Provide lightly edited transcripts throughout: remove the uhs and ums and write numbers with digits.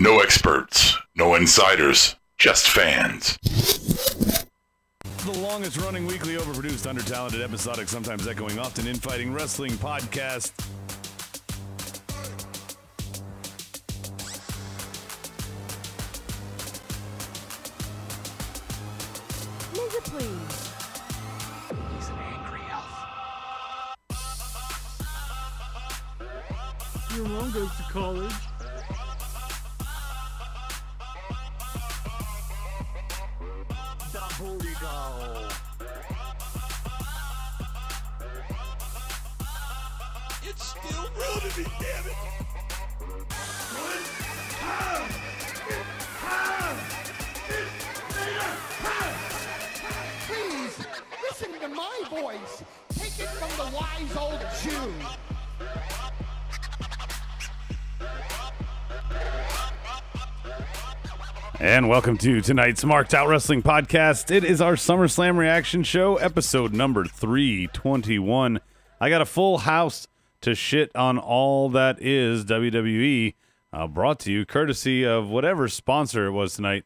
No experts, no insiders, just fans. The longest running weekly overproduced, under-talented, episodic, sometimes echoing, often infighting wrestling podcast. Music, please. He's an angry elf. Your mom goes to college. The booty doll. It's still real to me, damn it! Please, listen to my voice. Take it from the wise old Jew. And welcome to tonight's Marked Out Wrestling Podcast. It is our SummerSlam reaction show, episode number 321. I got a full house to shit on all that is WWE, brought to you courtesy of whatever sponsor it was tonight.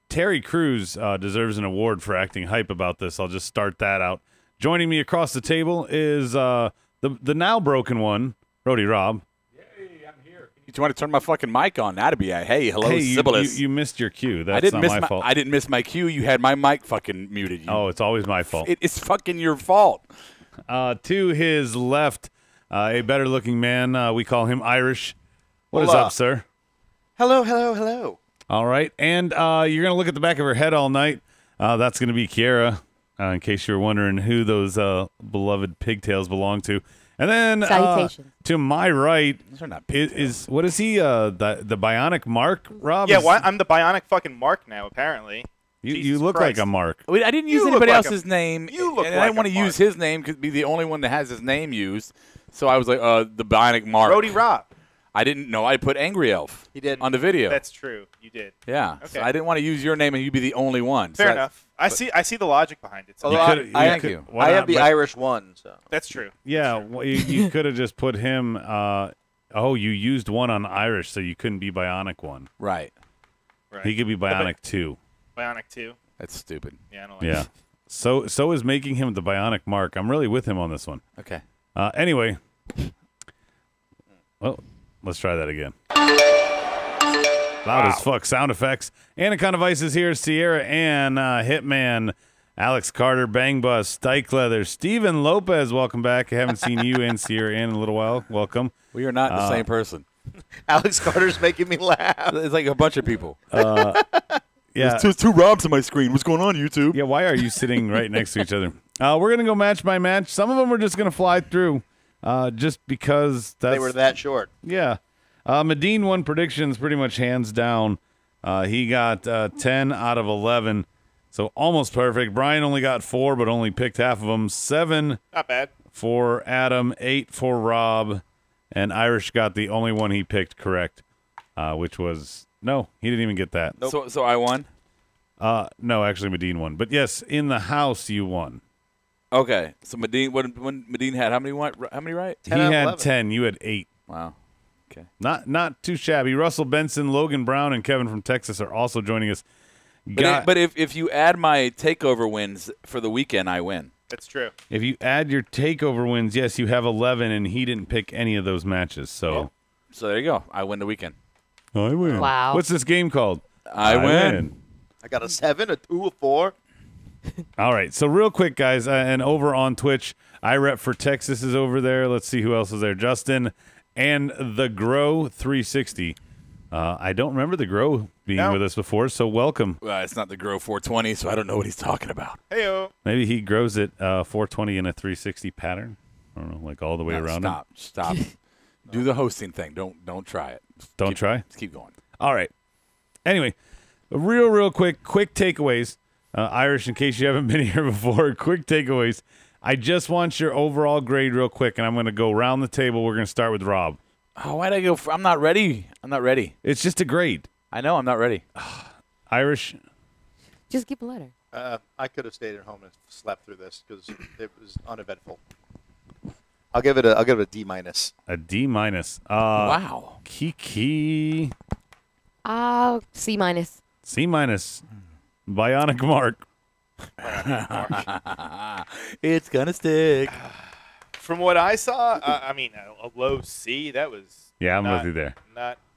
Terry Crews deserves an award for acting hype about this. I'll just start that out. Joining me across the table is the now broken one, Brody Rob. You want to turn my fucking mic on? That'd be a hey, hello, Hey, Sibyllus. you missed your cue. That's not my fault. I didn't miss my cue. You had my mic fucking muted. Oh, it's always my fault. It's fucking your fault. To his left, a better-looking man. We call him Irish. What is Hola. up, sir? Hello, hello, hello. All right, and you're going to look at the back of her head all night. That's going to be Kiera, in case you were wondering who those beloved pigtails belong to. And then Salutations. To my right Those are not is what is he? The Bionic Mark, Rob? Yeah, Is- I'm the bionic fucking Mark now, apparently. You Jesus look Christ. like a Mark. Wait, I didn't use You look anybody like else's name. you look and I like didn't want a to use Mark. his name because be the only one that has his name used. So I was like, the Bionic Mark. Brody Rob. I didn't know. I put Angry Elf. He did. On the video. That's true. You did. yeah. So Okay. I didn't want to use your name and you be the only one. So Fair that's- enough. I see the logic behind it. So You that's- coulda- Thank could- you. why I not? have the But- Irish one, so. that's true. Yeah, well, you could have just put him. You used one on Irish, so you couldn't be Bionic one. Right. Right. He could be Bionic 2. Bionic 2. That's stupid. Yeah, I don't like Yeah. that. So is making him the Bionic Mark. I'm really with him on this one. Okay. Anyway. Well, let's try that again. Loud as fuck sound effects. Anaconda Vices here. Sierra Ann, Hitman, Alex Carter, Bang Bus, Stike Leather, Steven Lopez. Welcome back. I haven't seen you and Sierra Ann in a little while. Welcome. We are not the same person. Alex Carter's making me laugh. It's like a bunch of people. Yeah. There's two Robs on my screen. What's going on, YouTube? Yeah, why are you sitting right next to each other? We're going to go match by match. Some of them we're just going to fly through just because that's... They were that short. Yeah. Medine won predictions pretty much hands down. He got 10 out of 11, so almost perfect. Brian only got 4, but only picked half of them. 7 Not bad. for Adam, 8 for Rob, and Irish got the only one he picked correct, which was... No, he didn't even get that. Nope. So I won? No, actually Medine won. But yes, in the house you won. Okay. So Medine, when Medine had how many right? 10 10 he out of had 11. 10, you had 8. Wow. Okay. Not too shabby. Russell Benson, Logan Brown, and Kevin from Texas are also joining us. But if you add my takeover wins for the weekend, I win. That's true. If you add your takeover wins, yes, you have 11, and he didn't pick any of those matches. So So there you go. I win the weekend. I win. Wow. What's this game called? I win. I got a 7, a 2, a 4. All right. So real quick, guys, and over on Twitch, I rep for Texas is over there. Let's see who else is there. Justin and the Grow 360. I don't remember the Grow being with us before, so welcome. Well, it's not the Grow 420, so I don't know what he's talking about. Heyo. Maybe he grows it 420 in a 360 pattern. I don't know, like all the way around him. Stop. Do the hosting thing. Don't try it. Don't try? Just keep going. All right. Anyway, real quick takeaways. Irish, in case you haven't been here before, quick takeaways. I just want your overall grade real quick, and I'm going to go around the table. We're going to start with Rob. Oh, why'd I go? I'm not ready. It's just a grade. I know I'm not ready. Irish, Just give a letter. I could have stayed at home and slept through this because it was uneventful. I'll give it a D minus. a D minus. Wow. Kiki. C minus. C minus. Bionic Mark. It's gonna stick. From what I saw, I mean, a low C. That was Yeah, I'm not, with you there.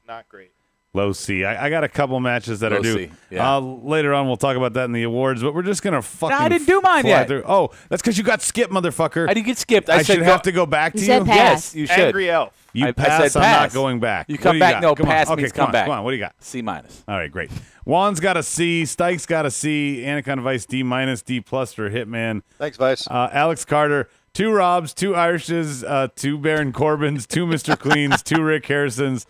Not great. Low C. I got a couple matches that Low are due. C, yeah. Later on, we'll talk about that in the awards, but we're just going to fucking I didn't do mine fly yet. through. Oh, that's because you got skipped, motherfucker. I didn't get skipped. I said should have to go back to You you? said pass. Yes, you should. Angry Elf. You I pass, said I'm not pass. going back. You What come do back. got? No, Come on. pass Okay, means come come on, back. Come on, what do you got? C minus. All right, great. Juan's got a C. Stike's got a C. Anaconda Vice, D minus, D plus for Hitman. Thanks, Vice. Alex Carter, 2 Robs, 2 Irishes, 2 Baron Corbins, 2 Mr. Cleans, 2 Rick Harrisons.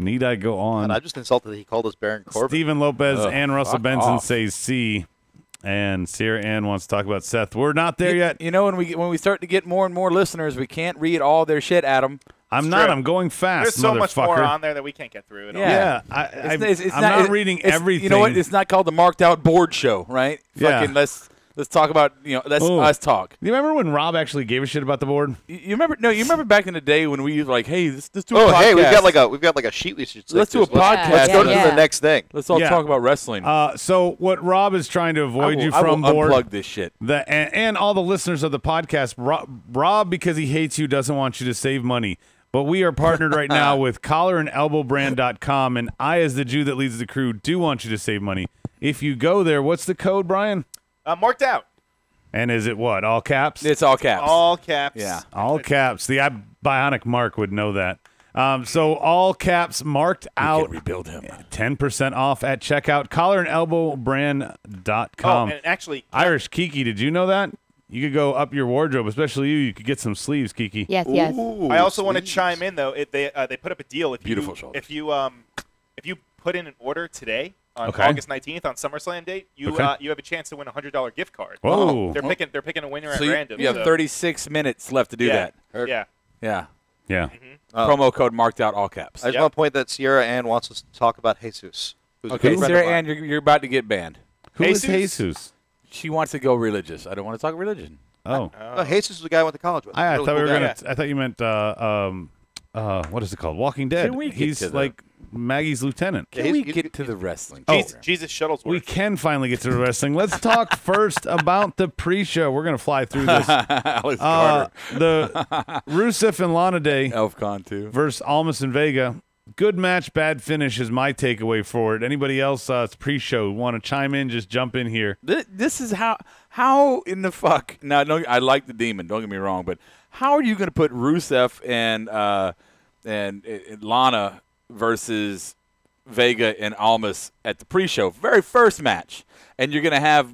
Need I go on? And I'm just insulted that he called us Baron Corbin. Stephen Lopez and Russell fuck Benson off. say C. And Sierra Ann wants to talk about Seth. We're not there yet. You know, when we start to get more and more listeners, we can't read all their shit, Adam. I'm not. true. I'm going fast, There's so much more motherfucker. on there that we can't get through. At all. Yeah, I'm not reading everything. You know what? It's not called the Marked Out Board Show, right? Yeah. Fucking let's talk about let's Ooh. us talk. You remember when Rob actually gave a shit about the board? You remember? No, you remember back in the day when we were like, hey, let's do a Oh, podcast. hey, we've got like a sheet we should stick Let's do a to. podcast. Let's go to Yeah. the next thing. Let's all Yeah. talk about wrestling. So what Rob is trying to avoid you I from will board, unplug this shit. and all the listeners of the podcast, Rob, because he hates you, doesn't want you to save money. But we are partnered right now with collarandelbowbrand.com, and I, as the Jew that leads the crew, do want you to save money. If you go there, what's the code, Brian? Marked out. And is it what? All caps? It's all caps. All caps. Yeah. All caps. The Bionic Mark would know that. So all caps marked out. rebuild him. 10% off at checkout. Collarandelbowbrand.com. Oh, and actually, Irish Kiki, did you know that? You could go up your wardrobe, especially you. You could get some sleeves, Kiki. Yes, yes. I also want to chime in though. They put up a deal. If Beautiful you, shoulders. if you put in an order today on Okay. August 19th on SummerSlam date, you Okay. You have a chance to win a $100 gift card. Whoa. They're picking a winner So at you, random. you have so- 36 minutes left to do yeah, that. Yeah. Yeah. Yeah. Promo code marked out all caps. I just Yep. want to point that Sierra Ann wants us to talk about Jesus. Who's a Okay, good friend Sarah of mine. Ann, you're about to get banned. Who is Jesus? Jesus? She wants to go religious. I don't want to talk religion. Oh. Oh, Jesus was the guy I went to college with. I Really thought we cool were guy. gonna. I thought you meant what is it called? Walking Dead. Can we get He's to the- like Maggie's lieutenant. Yeah, Can we he's- get to the wrestling? Jesus Shuttlesworth. We can finally get to the wrestling. Let's talk first about the pre-show. We're gonna fly through this. Alex Carter. The Rusev and Lana Day Elfcon too. versus Almas and Vega. Good match, bad finish is my takeaway for it. Anybody else pre-show want to chime in? Just jump in here. This is how in the fuck. Now, I like the Demon. Don't get me wrong, but how are you going to put Rusev and Lana versus Vega and Almas at the pre-show, very first match, and you're going to have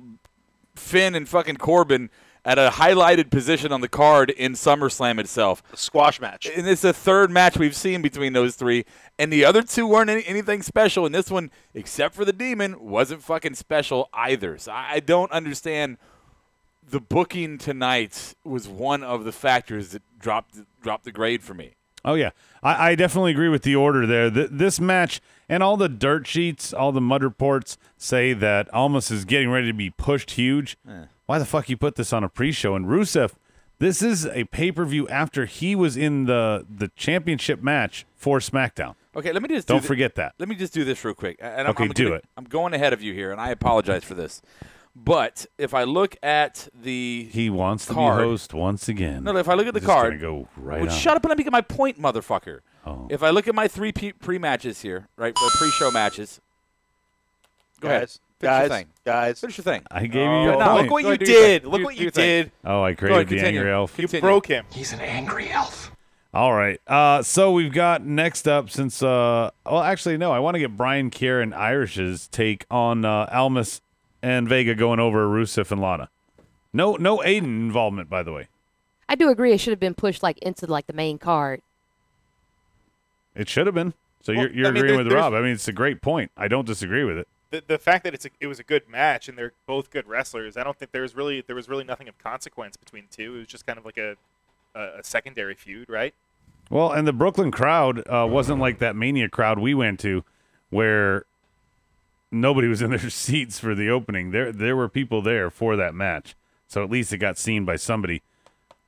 Finn and fucking Corbin at a highlighted position on the card in SummerSlam itself? The squash match. And it's the third match we've seen between those three, and the other two weren't anything special. And this one, except for the Demon, wasn't fucking special either. So I don't understand. The booking tonight was one of the factors that dropped the grade for me. Oh, yeah. I definitely agree with the order there. This match and all the dirt sheets, all the mud reports say that Almas is getting ready to be pushed huge. Why the fuck you put this on a pre-show? And Rusev, this is a pay-per-view after he was in the championship match for SmackDown. Okay, let me just Don't forget that. Let me just do this real quick. And Okay, do it. I'm going ahead of you here, and I apologize for this. But if I look at the He wants to card- be host once again. No, if I look at the Just gonna card, go right well, on. shut up and let me get my point, motherfucker. Oh. If I look at my three pre-matches here, right, for pre-show matches, go ahead. Finish your thing. Guys. Finish your thing. I gave you Oh, your no, point. look what Go you ahead, do your did. thing. Look Do what your you thing. did. Oh, I Go created ahead, the continue. angry elf. You Continue. broke him. He's an angry elf. All right. So we've got next up since well, actually, no, I want to get Brian Kier and Irish's take on Almas and Vega going over Rusev and Lana. No Aiden involvement, by the way. I do agree it should have been pushed into the main card. It should have been. So Well, you're I mean, agreeing with there's- Rob. I mean, it's a great point. I don't disagree with it. The fact that it was a good match and they're both good wrestlers, I don't think there was really nothing of consequence between the two. It was just kind of like a secondary feud, right? Well, and the Brooklyn crowd wasn't like that Mania crowd we went to where nobody was in their seats for the opening. There were people there for that match. So at least it got seen by somebody.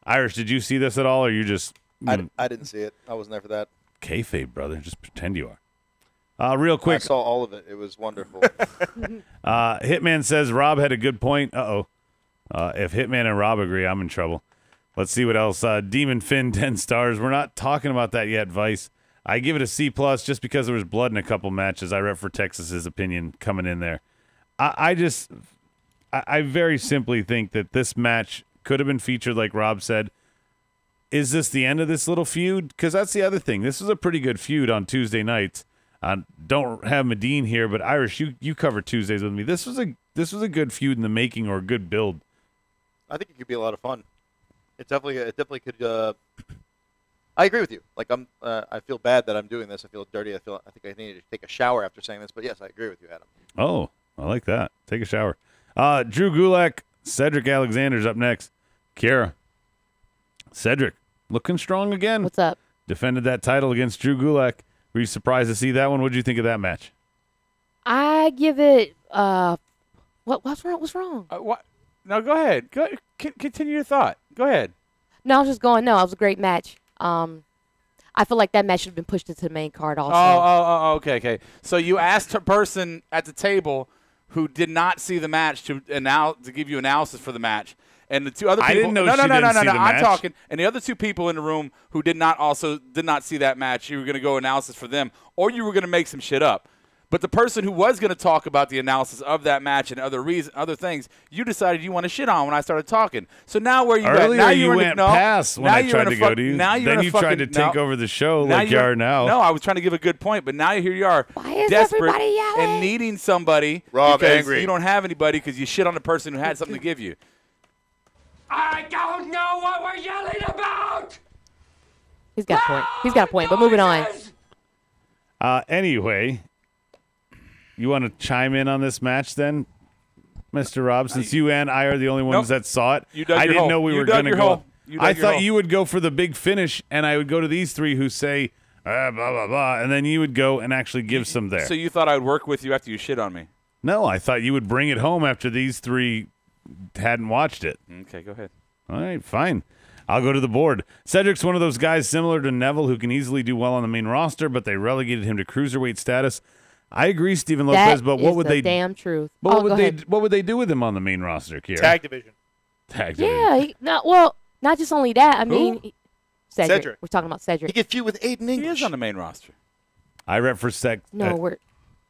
Irish, did you see this at all, or you just I didn't see it. I wasn't there for that. kayfabe, brother? Just pretend you are. Real I quick, saw all of it. It was wonderful. Hitman says Rob had a good point. If Hitman and Rob agree, I'm in trouble. Let's see what else. Demon Finn, 10 stars. We're not talking about that yet, Vice. I give it a C+ just because there was blood in a couple matches. I rep for Texas's opinion coming in there. I very simply think that this match could have been featured like Rob said. Is this the end of this little feud? Because that's the other thing. This was a pretty good feud on Tuesday nights. Don't have Medine here, but Irish, you cover Tuesdays with me. This was a good feud in the making, or a good build. I think it could be a lot of fun. It definitely could. I agree with you. Like I feel bad that I'm doing this. I feel dirty. I think I need to take a shower after saying this. But yes, I agree with you, Adam. Oh, I like that. Take a shower. Drew Gulak, Cedric Alexander's up next. Kiera. Cedric, looking strong again. What's up? Defended that title against Drew Gulak. Were you surprised to see that one? What did you think of that match? I give it. What's wrong? What's wrong? What? No, go ahead. Continue your thought. Go ahead. No, I was just going. No, it was a great match. I feel like that match should have been pushed into the main card also. Okay. So you asked a person at the table who did not see the match to give you analysis for the match. And the two other people. I didn't know no, she no, no, didn't no, see no, the no. I'm match. talking. And the other two people in the room who did not see that match, you were going to go analysis for them, or you were going to make some shit up. But the person who was going to talk about the analysis of that match and other things, you decided you want to shit on when I started talking. So now where you Earlier at? Now you went past when I tried to go to you. Now then you tried to take over the show like you are now. No, I was trying to give a good point, but now here you are, Why is desperate everybody yelling? and needing somebody Rob because angry. you don't have anybody because you shit on the person who had something to give you. I don't know what we're yelling about! He's got a point. He's got a point. But moving on. Anyway, you want to chime in on this match then, Mr. Rob? Since you and I are the only ones that saw it, You dug I your didn't hole. know we You were dug going to your go. hole. You dug I your thought hole. you would go for the big finish, and I would go to these three who say blah blah blah, and then you would go and actually give some there. So you thought I would work with you after you shit on me? No, I thought you would bring it home after these three hadn't watched it. Okay, go ahead. All right, fine. I'll go to the board. Cedric's one of those guys similar to Neville who can easily do well on the main roster, but they relegated him to cruiserweight status. I agree, Stephen Lopez, That but what is would the they damn truth. But Oh, what go would they ahead. what would they do with him on the main roster, Kiera? Tag division. Tag division. Yeah. Not just only that. I mean, Cedric. We're talking about He Cedric. could feud with Aiden He English. is on the main roster. I rep for No, we're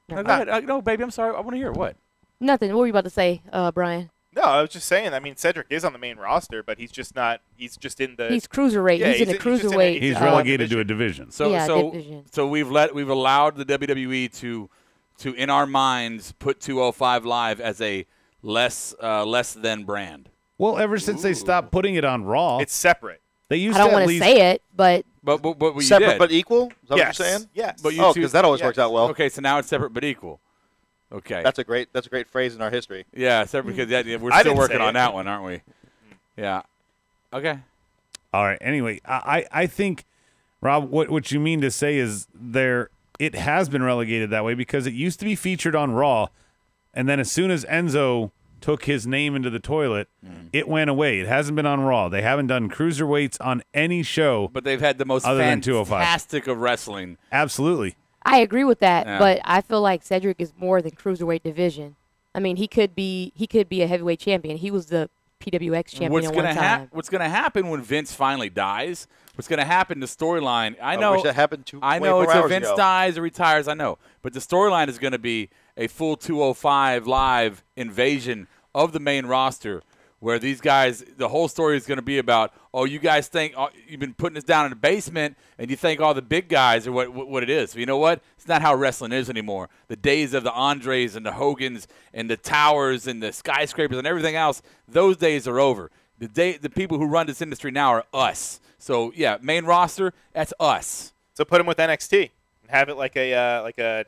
No, go ahead. No, baby, I'm sorry. I want to hear what. nothing. What were you about to say, Brian? No, I was just saying. I mean, Cedric is on the main roster, but he's just not. He's just in the. He's cruiserweight. Yeah, he's in the he's just in a- cruiserweight. He's uh, relegated division. to a division. So Yeah, so division. so we've allowed the WWE to in our minds put 205 Live as a less than brand. Well, ever since they stopped putting it on Raw, It's separate. they used I don't to at want to least say it, but But you Separate did. but equal? Is that Yes. what you're saying? Yes. But you Oh, two- because that always yes. works out well. Okay, so now it's separate but equal. Okay. That's a great phrase in our history. Yeah, separate because we're I still didn't working say on it. that one, aren't we? Yeah. Okay. All right. Anyway, I think, Rob, what you mean to say is it has been relegated that way because it used to be featured on Raw, and then as soon as Enzo took his name into the toilet, it went away. It hasn't been on Raw. They haven't done cruiserweights on any show. But they've had the most Other than 205. fantastic of wrestling. Absolutely. I agree with that. Yeah. But I feel like Cedric is more than cruiserweight division. I mean, he could be a heavyweight champion. He was the PWX champion What's at gonna one time. What's going to happen when Vince finally dies? What's going to happen? The storyline. I I know. wish that happened I know 24 it's a hours Vince ago. dies or retires. I know, but the storyline is going to be a full 205 Live invasion of the main roster, where these guys, the whole story is going to be about, oh, you guys think you've been putting us down in the basement, and you think all the big guys are what it is. But you know what? It's not how wrestling is anymore. The days of the Andres and the Hogans and the towers and the skyscrapers and everything else, those days are over. The people who run this industry now are us. So yeah, main roster, that's us. So put him with NXT and have it like a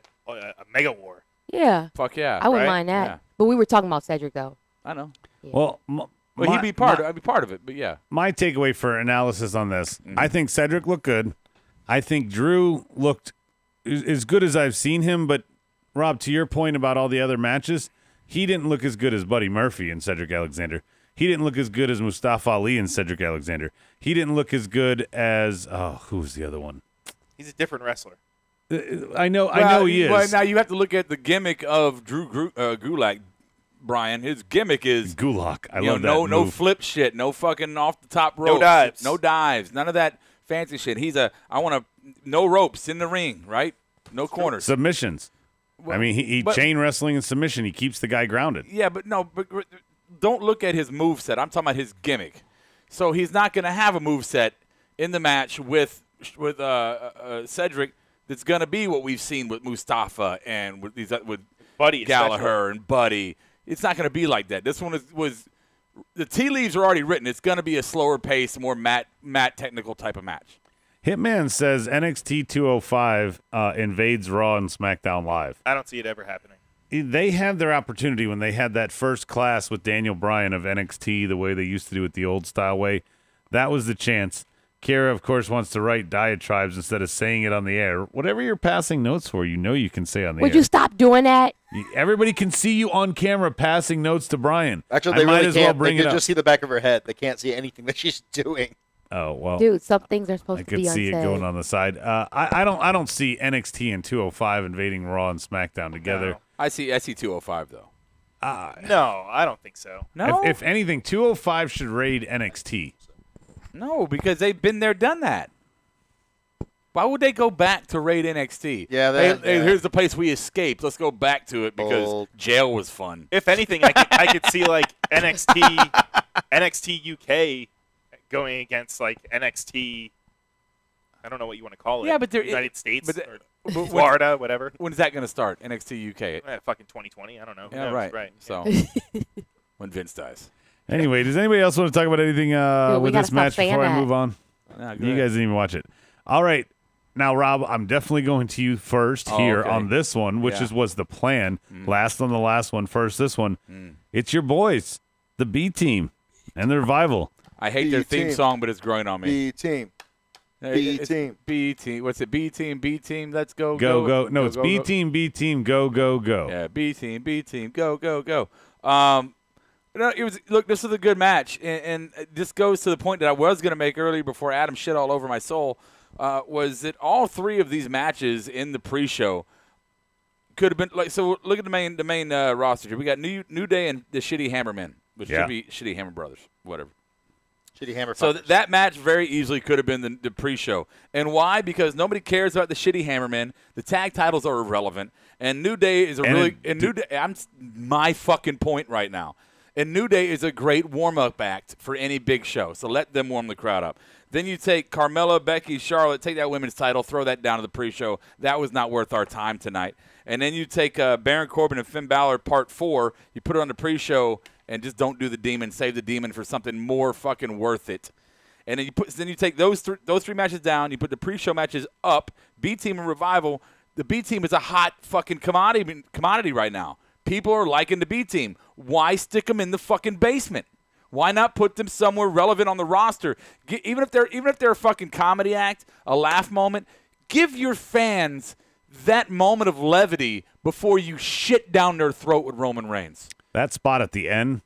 mega war. Yeah. Fuck yeah. I wouldn't right? mind that. Yeah. But we were talking about Cedric, though. I know. Well, Well, I'd be part of it, but yeah. My takeaway for analysis on this, I think Cedric looked good. I think Drew looked as good as I've seen him, but Rob, to your point about all the other matches, he didn't look as good as Buddy Murphy and Cedric Alexander. He didn't look as good as Mustafa Ali and Cedric Alexander. He didn't look as good as who was the other one? He's a different wrestler. I know he is. Well, now you have to look at the gimmick of Drew Gulak, Brian. His gimmick is Gulak. I you love know, that no move. flip shit, no fucking off the top ropes, No dives. no dives, none of that fancy shit. No ropes in the ring, right? No corners. Submissions. I mean, he but- chain wrestling and submission. He keeps the guy grounded. Yeah, but don't look at his moveset. I'm talking about his gimmick. So he's not going to have a moveset in the match with Cedric that's going to be what we've seen with Mustafa and with Buddy Gallagher and Buddy. It's not going to be like that. This one was the tea leaves are already written. It's going to be a slower pace, more mat technical type of match. Hitman says NXT 205 invades Raw and SmackDown Live. I don't see it ever happening. They had their opportunity when they had that first class with Daniel Bryan of NXT, the way they used to do it the old style way. That was the chance. Kara, of course, wants to write diatribes instead of saying it on the air. Whatever you're passing notes for, you can say on the air. Would you stop doing that? Everybody can see you on camera passing notes to Brian. Actually, I they might really as well can't. bring They it can up. just see the back of her head. They can't see anything that she's doing. Oh well, Dude, some things are supposed I to could be see unsaid. it going on the side. I don't see NXT and 205 invading Raw and SmackDown together. No. I see 205 though. No, I don't think so. No, If anything, 205 should raid NXT. no, because they've been there, done that. Why would they go back to raid NXT? Yeah, Hey, yeah. here's the place we escaped. Let's go back to it because Bold. jail was fun. If anything, I could see like NXT UK going against like NXT. I don't know what you want to call it. Yeah, but United States or but Florida, whatever. When's that going to start? NXT UK. Fucking 2020. I don't know. Who Yeah, knows? right. So when Vince dies. Anyway, does anybody else want to talk about anything Dude, we with gotta this stop match saying before I that. move on? Nah, go You ahead. guys didn't even watch it. All right. Now, Rob, I'm definitely going to you first Oh, here okay. on this one, which Yeah. was the plan. Last on the last one, first this one. It's your boys, the B Team, and the Revival. I hate their theme B-team. song, but it's growing on me. B team. It's B-team. B team. What's it? B team. B team. Let's go. Go. No, it's go, B go. Team, B Team, go. Yeah, B team. B team. Go. Go. Look, this is a good match, and this goes to the point that I was going to make earlier before Adam shit all over my soul. Was that all three of these matches in the pre-show could have been like? So look at the main roster here. We got New Day and the Shitty Hammermen, which Yeah. should be Shitty Hammer Brothers, whatever. Shitty hammer. So fuckers. that match very easily could have been the pre-show. And why? Because nobody cares about the Shitty Hammermen. The tag titles are irrelevant. And New Day is New Day. I'm my fucking point right now. And New Day is a great warm-up act for any big show. So let them warm the crowd up. Then you take Carmella, Becky, Charlotte, take that women's title, throw that down to the pre-show. That was not worth our time tonight. And then you take Baron Corbin and Finn Balor Part 4, you put it on the pre-show, and just don't do the Demon. Save the Demon for something more fucking worth it. And then you take those three matches down, you put the pre-show matches up, B-Team and Revival. The B-Team is a hot fucking commodity right now. People are liking the B-Team. Why stick them in the fucking basement? Why not put them somewhere relevant on the roster? Even if they're a fucking comedy act, a laugh moment, give your fans that moment of levity before you shit down their throat with Roman Reigns. That spot at the end,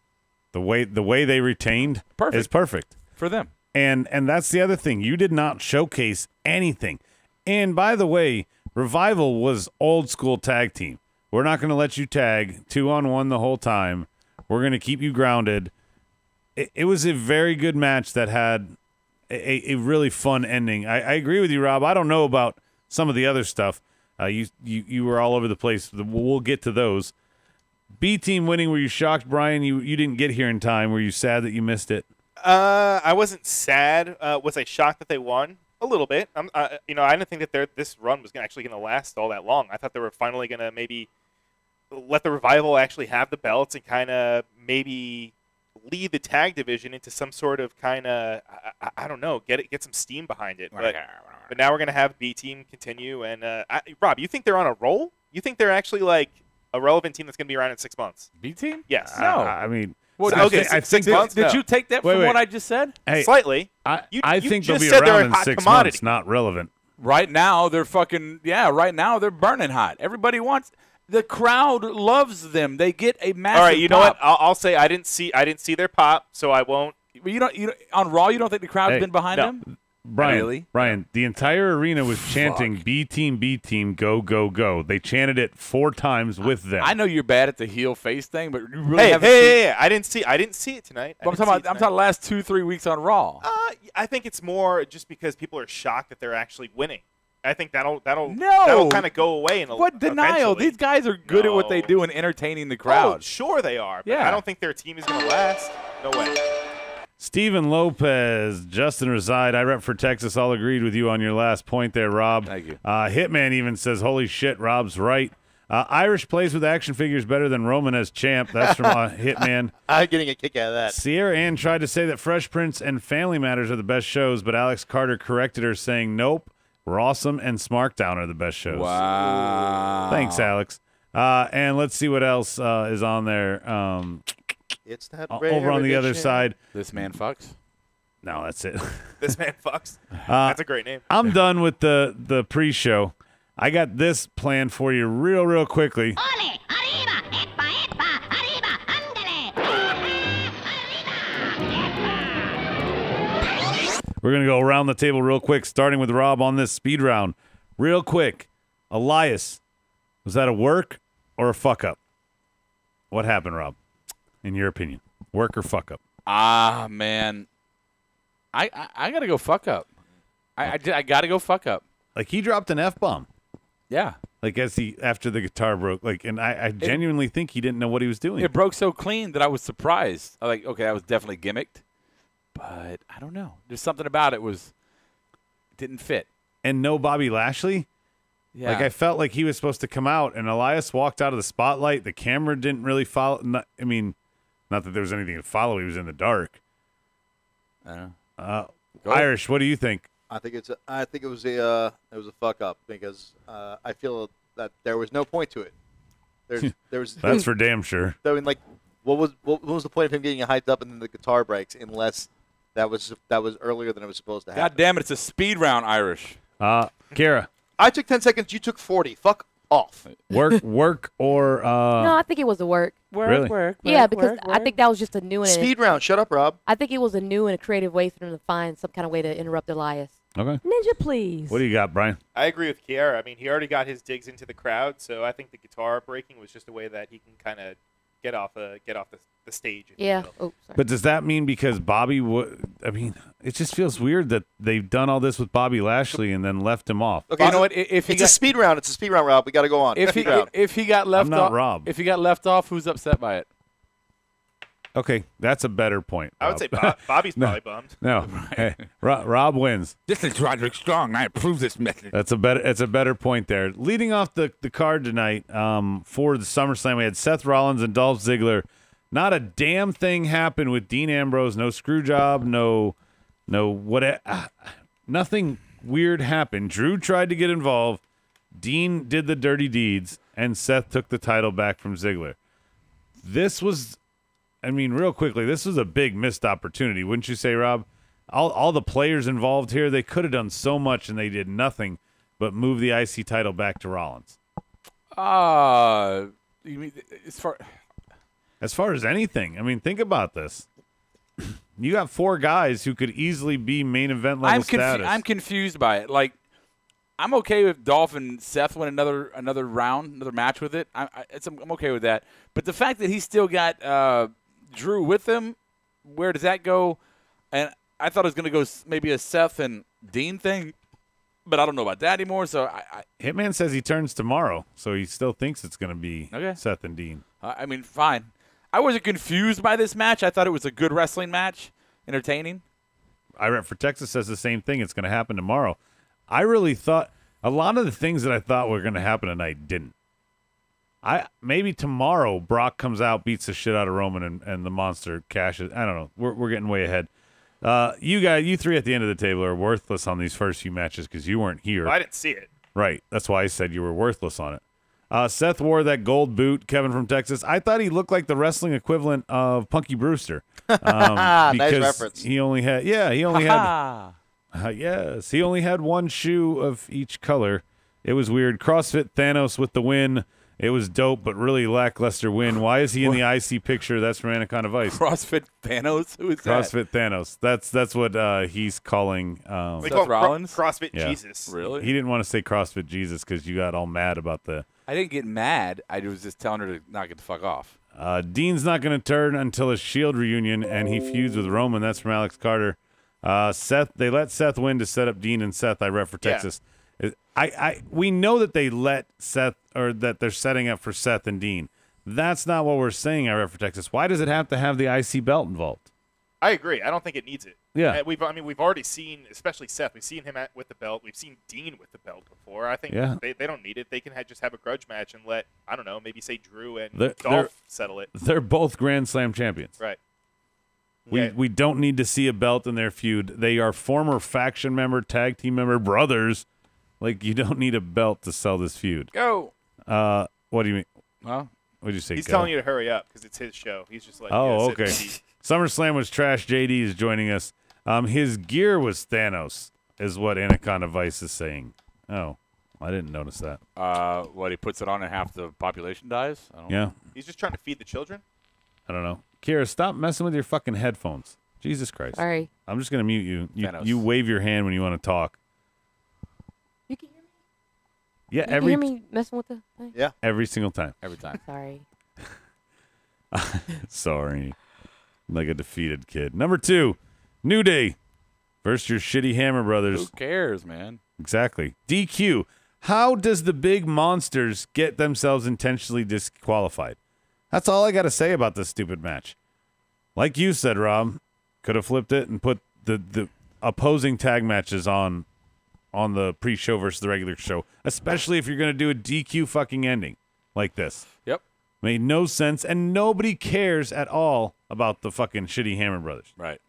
the way they retained Perfect. is perfect. For them. And that's the other thing. You did not showcase anything. And by the way, Revival was old school tag team. We're not going to let you tag 2-on-1 the whole time. We're going to keep you grounded. It was a very good match that had a really fun ending. I agree with you, Rob. I don't know about some of the other stuff. You were all over the place. We'll get to those. B Team winning. Were you shocked, Brian? You didn't get here in time. Were you sad that you missed it? I wasn't sad. Was I shocked that they won? A little bit. I didn't think that this run was actually going to last all that long. I thought they were finally going to maybe let the Revival actually have the belts and kind of maybe lead the tag division into some sort of kind of I don't know, get some steam behind it. But now we're going to have B Team continue. And Rob, you think they're on a roll? You think they're actually like a relevant team that's going to be around in 6 months? B-Team? Yes. No. I mean, Well, okay, I think six months. Did No. you take that Wait, from wait. what I just said? hey, Slightly. I You think they'll just be said they're around a in hot 6 commodity. months. Not relevant. Right now, they're right now, they're burning hot. Everybody wants – the crowd loves them. They get a massive All right, you know what? pop. I'll say I didn't see their pop, so I won't. But you don't on Raw, you don't think the crowd's Hey, been behind no. them? Brian, the entire arena was chanting B team, go, go, go. They chanted it 4 times with them. I know you're bad at the heel face thing, but you really haven't Hey, I didn't see it tonight. I'm talking the last 2-3 weeks on Raw. I think it's more just because people are shocked that they're actually winning. I think that'll No. kind of go away. What denial? Eventually. These guys are good at what they do and entertaining the crowd. Oh, sure they are. But Yeah. I don't think their team is going to last. No way. Steven Lopez, Justin Reside, I rep for Texas. All agreed with you on your last point there, Rob. Thank you. Hitman even says, holy shit, Rob's right. Irish plays with action figures better than Roman as champ. That's from Hitman. I'm getting a kick out of that. Sierra Ann tried to say that Fresh Prince and Family Matters are the best shows, but Alex Carter corrected her saying, nope, Rawsome and Smarkdown are the best shows. Wow. Thanks, Alex. And let's see what else is on there. It's that Over on the other side. This man fucks. No, that's it. This man fucks. That's a great name. I'm done with the pre-show. I got this planned for you real quickly. We're going to go around the table real quick, starting with Rob on this speed round. Real quick, Elias, was that a work or a fuck-up? What happened, Rob, in your opinion? Work or fuck-up? Man. I got to go fuck up. I got to go fuck up. Like, he dropped an F-bomb. Yeah. Like, after the guitar broke. Like, and I genuinely think he didn't know what he was doing. It broke so clean that I was surprised. I like, okay, that was definitely gimmicked. But I don't know. There's something about it didn't fit. And no Bobby Lashley? Yeah. Like, I felt like he was supposed to come out, and Elias walked out of the spotlight. The camera didn't really follow. Not that there was anything to follow. He was in the dark. I don't know. Go Irish, what do you think? I think it was a fuck up because I feel that there was no point to it. There was That's for damn sure. I mean, like, what was the point of him getting hyped up and then the guitar breaks unless that was earlier than it was supposed to happen? God damn it! It's a speed round, Irish. Kara. I took 10 seconds. You took 40. Fuck off. Work or No, I think it was a work. Really? Yeah, because I think that was just a new and Speed round. Shut up, Rob. I think it was a new and a creative way for them to find some kind of way to interrupt Elias. Okay. Ninja, please. What do you got, Brian? I agree with Kiara. I mean, he already got his digs into the crowd, so I think the guitar breaking was just a way that he can kind of get off the stage. Yeah. Oh, sorry. But does that mean because Bobby I mean, it just feels weird that they've done all this with Bobby Lashley and then left him off. Okay, You know what? If he it's a speed round. It's a speed round, Rob. We got to go on. if he got left I'm not off, Rob. if he got left off, who's upset by it? Okay, that's a better point. I would say Rob. Bobby's probably bummed. No. Hey, Rob wins. This is Roderick Strong, and I approve this message. It's a better point there. Leading off the card tonight, for the SummerSlam, we had Seth Rollins and Dolph Ziggler. Not a damn thing happened with Dean Ambrose. No screw job. No nothing weird happened. Drew tried to get involved. Dean did the dirty deeds, and Seth took the title back from Ziggler. This was, I mean, real quickly, this was a big missed opportunity, wouldn't you say, Rob? All the players involved here, they could have done so much, and they did nothing but move the IC title back to Rollins. You mean As far as anything, I mean, think about this. You got 4 guys who could easily be main event level status. I'm confused by it. Like, I'm okay with Dolph and Seth win another round, another match with it. I'm okay with that. But the fact that he still got Drew with him, where does that go? And I thought it was going to go maybe a Seth and Dean thing, but I don't know about that anymore. So Hitman says he turns tomorrow, so he still thinks it's going to be Okay. Seth and Dean. I mean, fine. I wasn't confused by this match. I thought it was a good wrestling match, entertaining. I rep for Texas says the same thing. It's going to happen tomorrow. I really thought a lot of the things that I thought were going to happen tonight didn't. Maybe tomorrow Brock comes out, beats the shit out of Roman, and the monster cashes. I don't know. We're getting way ahead. You 3 at the end of the table are worthless on these first few matches because you weren't here. Well, I didn't see it. Right. That's why I said you were worthless on it. Seth wore that gold boot, Kevin from Texas. I thought he looked like the wrestling equivalent of Punky Brewster. Nice reference. He only had, he only had 1 shoe of each color. It was weird. CrossFit Thanos with the win. It was dope, but really lackluster win. Why is he in the IC picture? That's from Anaconda Vice. CrossFit Thanos? Who is that? CrossFit Thanos. That's what he's calling. They Seth call him Rollins? CrossFit Yeah. Jesus. Really? He didn't want to say CrossFit Jesus because you got all mad about the. I didn't get mad. I was just telling her to not get the fuck off. Dean's not going to turn until a Shield reunion, and he feuds with Roman. That's from Alex Carter. Seth, they let Seth win to set up Dean and Seth. I rep for Texas. We know that they let Seth, or that they're setting up for Seth and Dean. That's not what we're saying. I rep for Texas. Why does it have to have the IC belt involved? I agree. I don't think it needs it. Yeah. We've already seen, especially Seth. We've seen him with the belt. We've seen Dean with the belt before. I think they don't need it. They can just have a grudge match and let, I don't know, maybe say Drew and Dolph settle it. They're both Grand Slam champions. Right. We don't need to see a belt in their feud. They are former faction member, tag team member, brothers. Like, you don't need a belt to sell this feud. Go. What do you mean? Huh? What did you say? He's go? telling you to hurry up because it's his show. He's just like, Oh, yeah, okay. sit in the seat. SummerSlam was trash. JD is joining us. His gear was Thanos, is what Anaconda Vice is saying. Oh, I didn't notice that. What, he puts it on and half the population dies? I don't know. Yeah, He's just trying to feed the children. I don't know. Kira, stop messing with your fucking headphones. Jesus Christ. Sorry. I'm just going to mute you. Thanos. You wave your hand when you want to talk. You can hear me? Yeah, You can hear me messing with the thing? Yeah. every single time. Every time. Sorry. Sorry. Like a defeated kid. Number 2, New Day versus your shitty Hammer Brothers. Who cares, man? Exactly. DQ. How does the big monsters get themselves intentionally disqualified? That's all I got to say about this stupid match. Like you said, Rob, could have flipped it and put the opposing tag matches on the pre-show versus the regular show, especially if you're going to do a DQ fucking ending like this. Yep. Made no sense, and nobody cares at all about the fucking shitty Hammer Brothers. Right.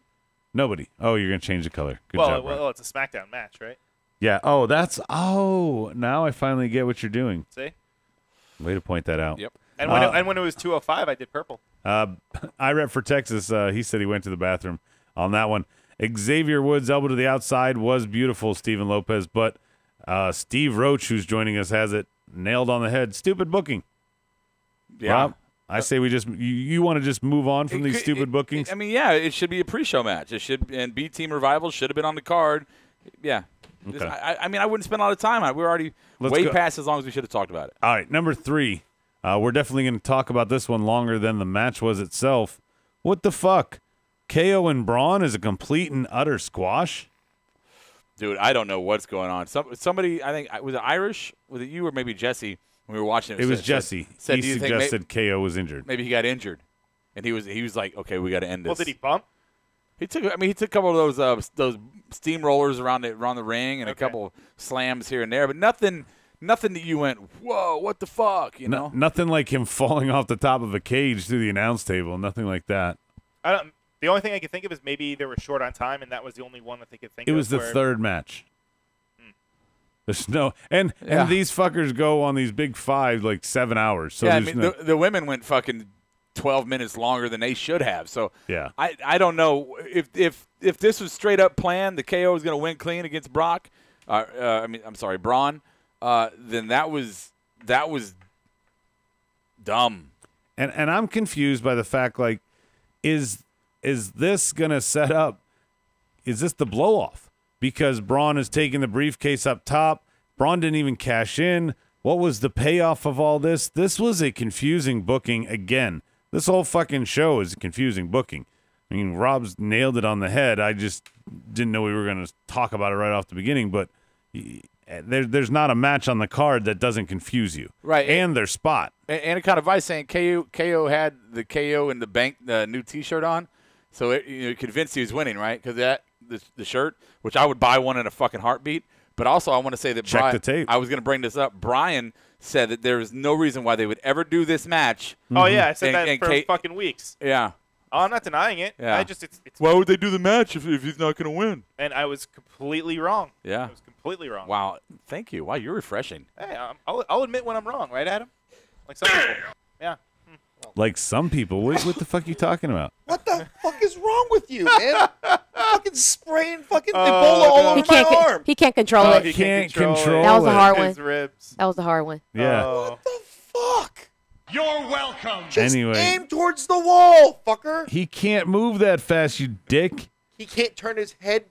Nobody. Oh, you're going to change the color. Good job, Rob. Well, it's a SmackDown match, right? Yeah. Oh, now I finally get what you're doing. See? Way to point that out. Yep. And when it was 205, I did purple. I rep for Texas. He said he went to the bathroom on that one. Xavier Woods' elbow to the outside was beautiful, Steven Lopez, but Steve Roach, who's joining us, has it nailed on the head. Stupid booking. Yeah. Rob, I say we just you want to just move on from these stupid bookings? I mean, yeah, it should be a pre-show match. It should, and B Team Revival should have been on the card. Yeah. Okay. I mean, I wouldn't spend a lot of time on it. We're already way past as long as we should have talked about it. All right, number 3. We're definitely going to talk about this one longer than the match was itself. What the fuck? KO and Braun is a complete and utter squash? Dude, I don't know what's going on. Somebody, I think, was it Irish? Was it you or maybe Jesse when we were watching it? It was Jesse. Said, He do you think suggested KO was injured. maybe he got injured, and he was like, okay, we got to end this. Well, did he bump? He took a couple of those steamrollers around the ring and a Okay. couple slams here and there, but nothing that you went, whoa, what the fuck, you know? Nothing like him falling off the top of a cage through the announce table. Nothing like that. The only thing I could think of is maybe they were short on time, and that was the only one that they could think It of. was the where- third match. There's no and these fuckers go on these big 5 like 7 hours. So yeah, I there's mean, the women went fucking 12 minutes longer than they should have. So Yeah. I don't know if this was straight up planned, the KO was going to win clean against Brock. Braun. Then that was dumb. And I'm confused by the fact, like, is this gonna set up? Is this the blow off? Because Braun is taking the briefcase up top. Braun didn't even cash in. What was the payoff of all this? This was a confusing booking again. This whole fucking show is a confusing booking. I mean, Rob's nailed it on the head. I just didn't know we were going to talk about it right off the beginning, but there's not a match on the card that doesn't confuse you. Right. And their spot. And kind of Vice saying KO had the KO in the bank new T-shirt on, so it convinced he was winning, right? Because the shirt, which I would buy one in a fucking heartbeat. But also, I want to say that Check the tape. I was going to bring this up. Brian said that there is no reason why they would ever do this match. Oh yeah, I said And- that and for Kate- fucking weeks. Yeah. Oh, I'm not denying it. Yeah. It's Why would they do the match if he's not going to win? and I was completely wrong. Yeah. I was completely wrong. Wow. Thank you. Wow, you're refreshing. Hey, I'll admit when I'm wrong, right, Adam? Like some people. Yeah. Like some people. What the fuck are you talking about? What the fuck is wrong with you, man? Fucking spraying fucking Ebola all over my arm. He can't control Oh, it. he can't control That was a it. hard one. His ribs. That was the hard one. Yeah. Oh. What the fuck? You're welcome. Anyway, Aim towards the wall, fucker. he can't move that fast, you dick. He can't turn his head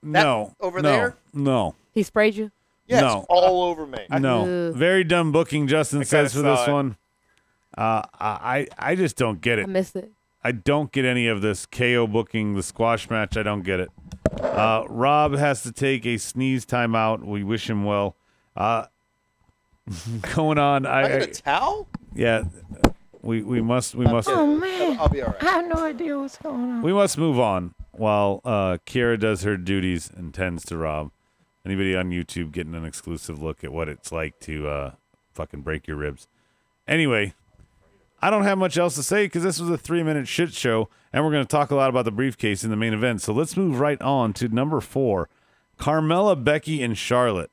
No. over no, there? No. He sprayed you? Yes, No. all over me. No. Ugh. Very dumb booking, Justin says, for kinda this saw it. one. I just don't get I it. missed it. I don't get any of this KO booking, the squash match. I don't get it. Rob has to take a sneeze timeout. We wish him well. Going on. I got a towel? Yeah. We must Oh, man. I'll be all right. I have no idea what's going on. we must move on while Kira does her duties and tends to Rob. Anybody on YouTube getting an exclusive look at what it's like to fucking break your ribs. Anyway, I don't have much else to say because this was a 3-minute shit show, and we're going to talk a lot about the briefcase in the main event. So let's move right on to number 4, Carmella, Becky, and Charlotte.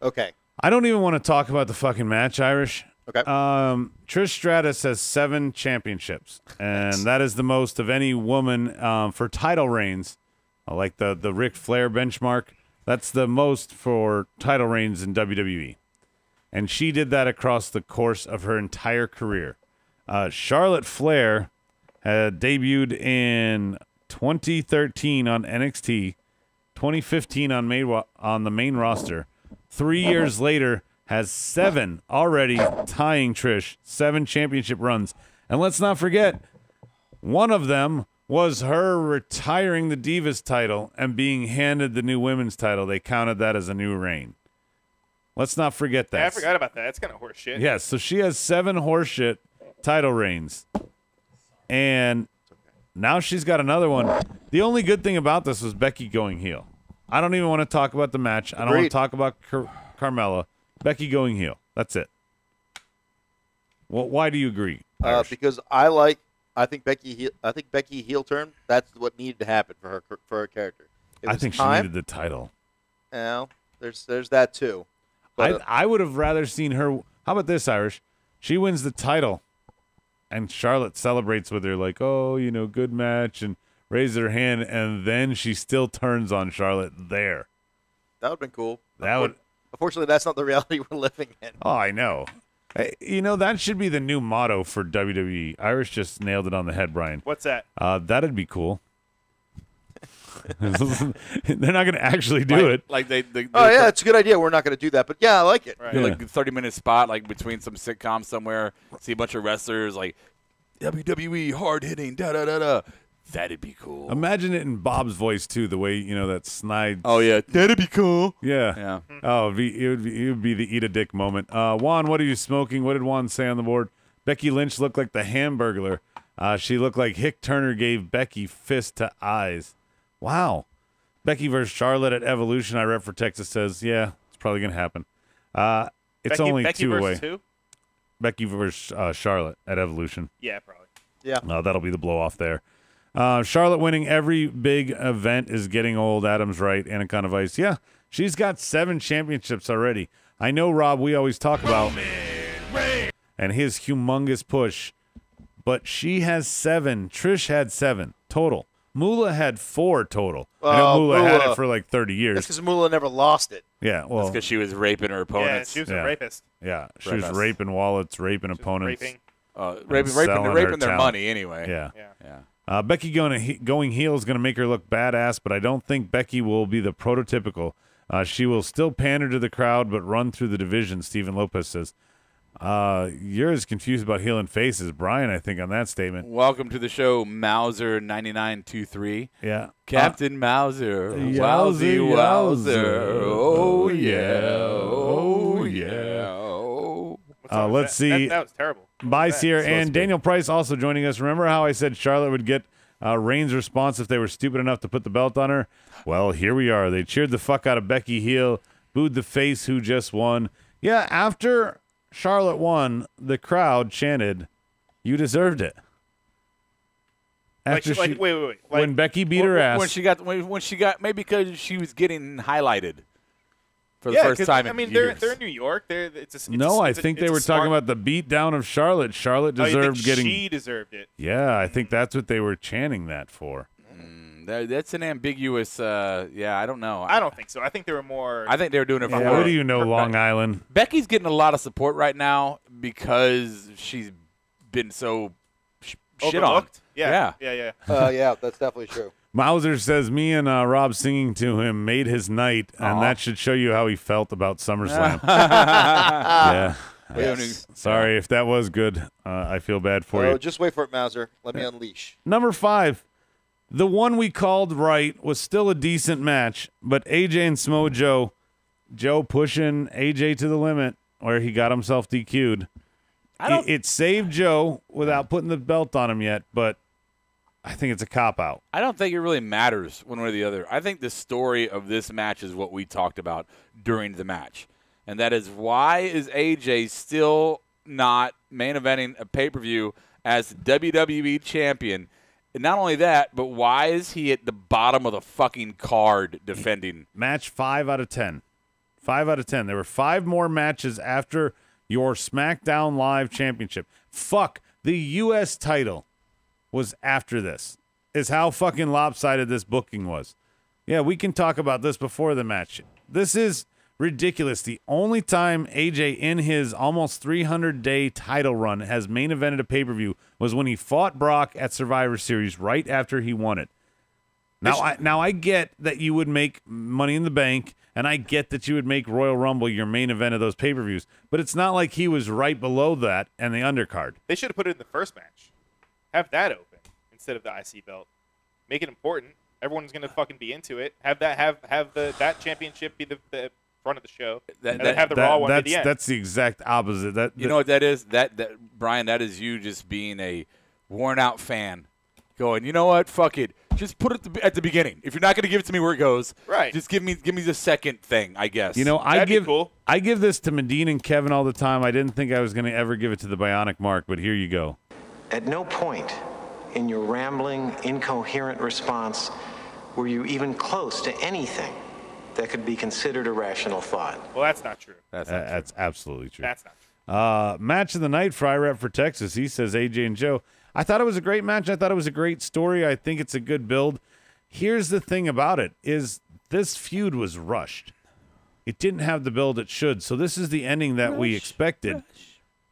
Okay. I don't even want to talk about the fucking match, Irish. Okay. Trish Stratus has 7 championships, and that is the most of any woman for title reigns. Like the Ric Flair benchmark, that's the most for title reigns in WWE. And she did that across the course of her entire career. Charlotte Flair had debuted in 2013 on NXT, 2015 on the main roster. 3 years later, has 7 already, tying Trish, 7 championship runs. And let's not forget, one of them was her retiring the Divas title and being handed the new women's title. They counted that as a new reign. Let's not forget that. Yeah, I forgot about that. That's kind of horse shit. Yes, so she has 7 horseshit title reigns. And now she's got another one. The only good thing about this was Becky going heel. I don't even want to talk about the match. I don't want Agreed. to talk about Carmella. Becky going heel. That's it. Well, why do you agree? Irish? Because I think Becky heel turn. That's what needed to happen for her character. It I was think she time. needed the title. Well, there's that too. But, I would have rather seen her. How about this, Irish? She wins the title, and Charlotte celebrates with her like, oh, good match, and raises her hand, and then she still turns on Charlotte there. that would have been cool. That would. Unfortunately, that's not the reality we're living in. Oh, I know. Hey, that should be the new motto for WWE. Irish just nailed it on the head, Brian. What's that? That'd be cool. They're not going to actually do it. Like they Oh yeah, it's a good idea. We're not going to do that, but yeah, I like it. Right. Yeah. like a 30-minute spot like between some sitcom somewhere. See a bunch of wrestlers like WWE hard hitting da da da da. That'd be cool. Imagine it in Bob's voice too, the way that snide. Oh yeah, that'd be cool. Yeah. Yeah. Oh, it would be the eat a dick moment. Juan, what are you smoking? What did Juan say on the board? Becky Lynch looked like the Hamburglar. She looked like Hick Turner gave Becky fist to eyes. Wow. Becky versus Charlotte at Evolution. I rep for Texas says, yeah, it's probably gonna happen. It's only Becky 2 away. versus who? Becky versus Charlotte at Evolution. Yeah, probably. Yeah. That'll be the blow off there. Charlotte winning every big event is getting old. Adam's right. Anaconda Vice. Yeah, she's got 7 championships already. I know, Rob, we always talk about and his humongous push, but she has 7. Trish had 7 total. Moolah had 4 total. I know Moolah had it for like 30 That's years. because Moolah never lost it. Yeah, well, That's because she was raping her Yeah, opponents. she was Yeah. a rapist. yeah, she was Rapist. raping wallets, raping opponents. Raping. raping selling her their talent. money anyway. Yeah. Yeah. Becky going heel is going to make her look badass, but I don't think Becky will be the prototypical. She will still pander to the crowd, but run through the division, Steven Lopez says. You're as confused about heel and face as Brian, I think, on that statement. Welcome to the show, Mauser 9923. Yeah. Captain Mauser. Yowzy, Wowzy yowzer. Wowzer. Oh yeah. Oh yeah. Oh. What's wrong with let's that? see. That was terrible. Bye, What was that? Sierra. supposed And to be. Daniel Price also joining us. Remember how I said Charlotte would get Reigns' response if they were stupid enough to put the belt on her? Well, here we are. They cheered the fuck out of Becky heel, booed the face who just won. Yeah, after Charlotte won, the crowd chanted, "You deserved it." After Wait. Like, when Becky beat her ass. When she got maybe because she was getting highlighted for the yeah, first 'cause, time I in mean, years. they're in New York. It's no, I think they were talking about the beat down of Charlotte. Charlotte Oh, you think deserved getting. She deserved it. Yeah, I think that's what they were chanting that for. That's an ambiguous. Yeah, I don't know. I don't think so. I think they were more. I think they were doing it for Yeah, her. what do you know, Long Island? Becky's getting a lot of support right now because she's been so shit on. Overlooked? Yeah. Yeah. Yeah, that's definitely true. Mauser says me and Rob singing to him made his night, and that should show you how he felt about SummerSlam. Yeah. Yes. Sorry if that was good. I feel bad for you. Just wait for it, Mauser. Let me unleash. Number 5, the one we called right was still a decent match, but AJ and Smo Joe pushing AJ to the limit where he got himself DQ'd. It saved Joe without putting the belt on him yet, but I think it's a cop-out. I don't think it really matters one way or the other. I think the story of this match is what we talked about during the match, and that is why is AJ still not main eventing a pay-per-view as WWE champion? And not only that, but why is he at the bottom of the fucking card defending? Match 5 out of 10. 5 out of 10. There were 5 more matches after your SmackDown Live Championship. Fuck, the U.S. title was after this, is how fucking lopsided this booking was. Yeah, we can talk about this before the match. This is ridiculous. The only time AJ in his almost 300-day title run has main evented a pay-per-view was when he fought Brock at Survivor Series right after he won it. Now I get that you would make Money in the Bank, and I get that you would make Royal Rumble your main event of those pay-per-views, but it's not like he was right below that and the undercard. They should have put it in the first match. Have that open instead of the IC belt. Make it important. Everyone's gonna fucking be into it. Have that championship be the front of the show, and then have the Raw one at the end. That's the exact opposite. You know what that is? That Brian, that is you just being a worn-out fan, going, you know what? Fuck it. Just put it at the beginning. If you're not going to give it to me where it goes, right? Just give me the second thing, I guess. You know, I give this to Medine and Kevin all the time. I didn't think I was going to ever give it to the Bionic Mark, but here you go. At no point in your rambling, incoherent response were you even close to anything that could be considered a rational thought. Well, that's not true. That's absolutely true. That's not true. Match of the night, Fry Rep for Texas. He says AJ and Joe. I thought it was a great match. I thought it was a great story. I think it's a good build. Here's the thing about it, is this feud was rushed. It didn't have the build it should. So this is the ending that we expected.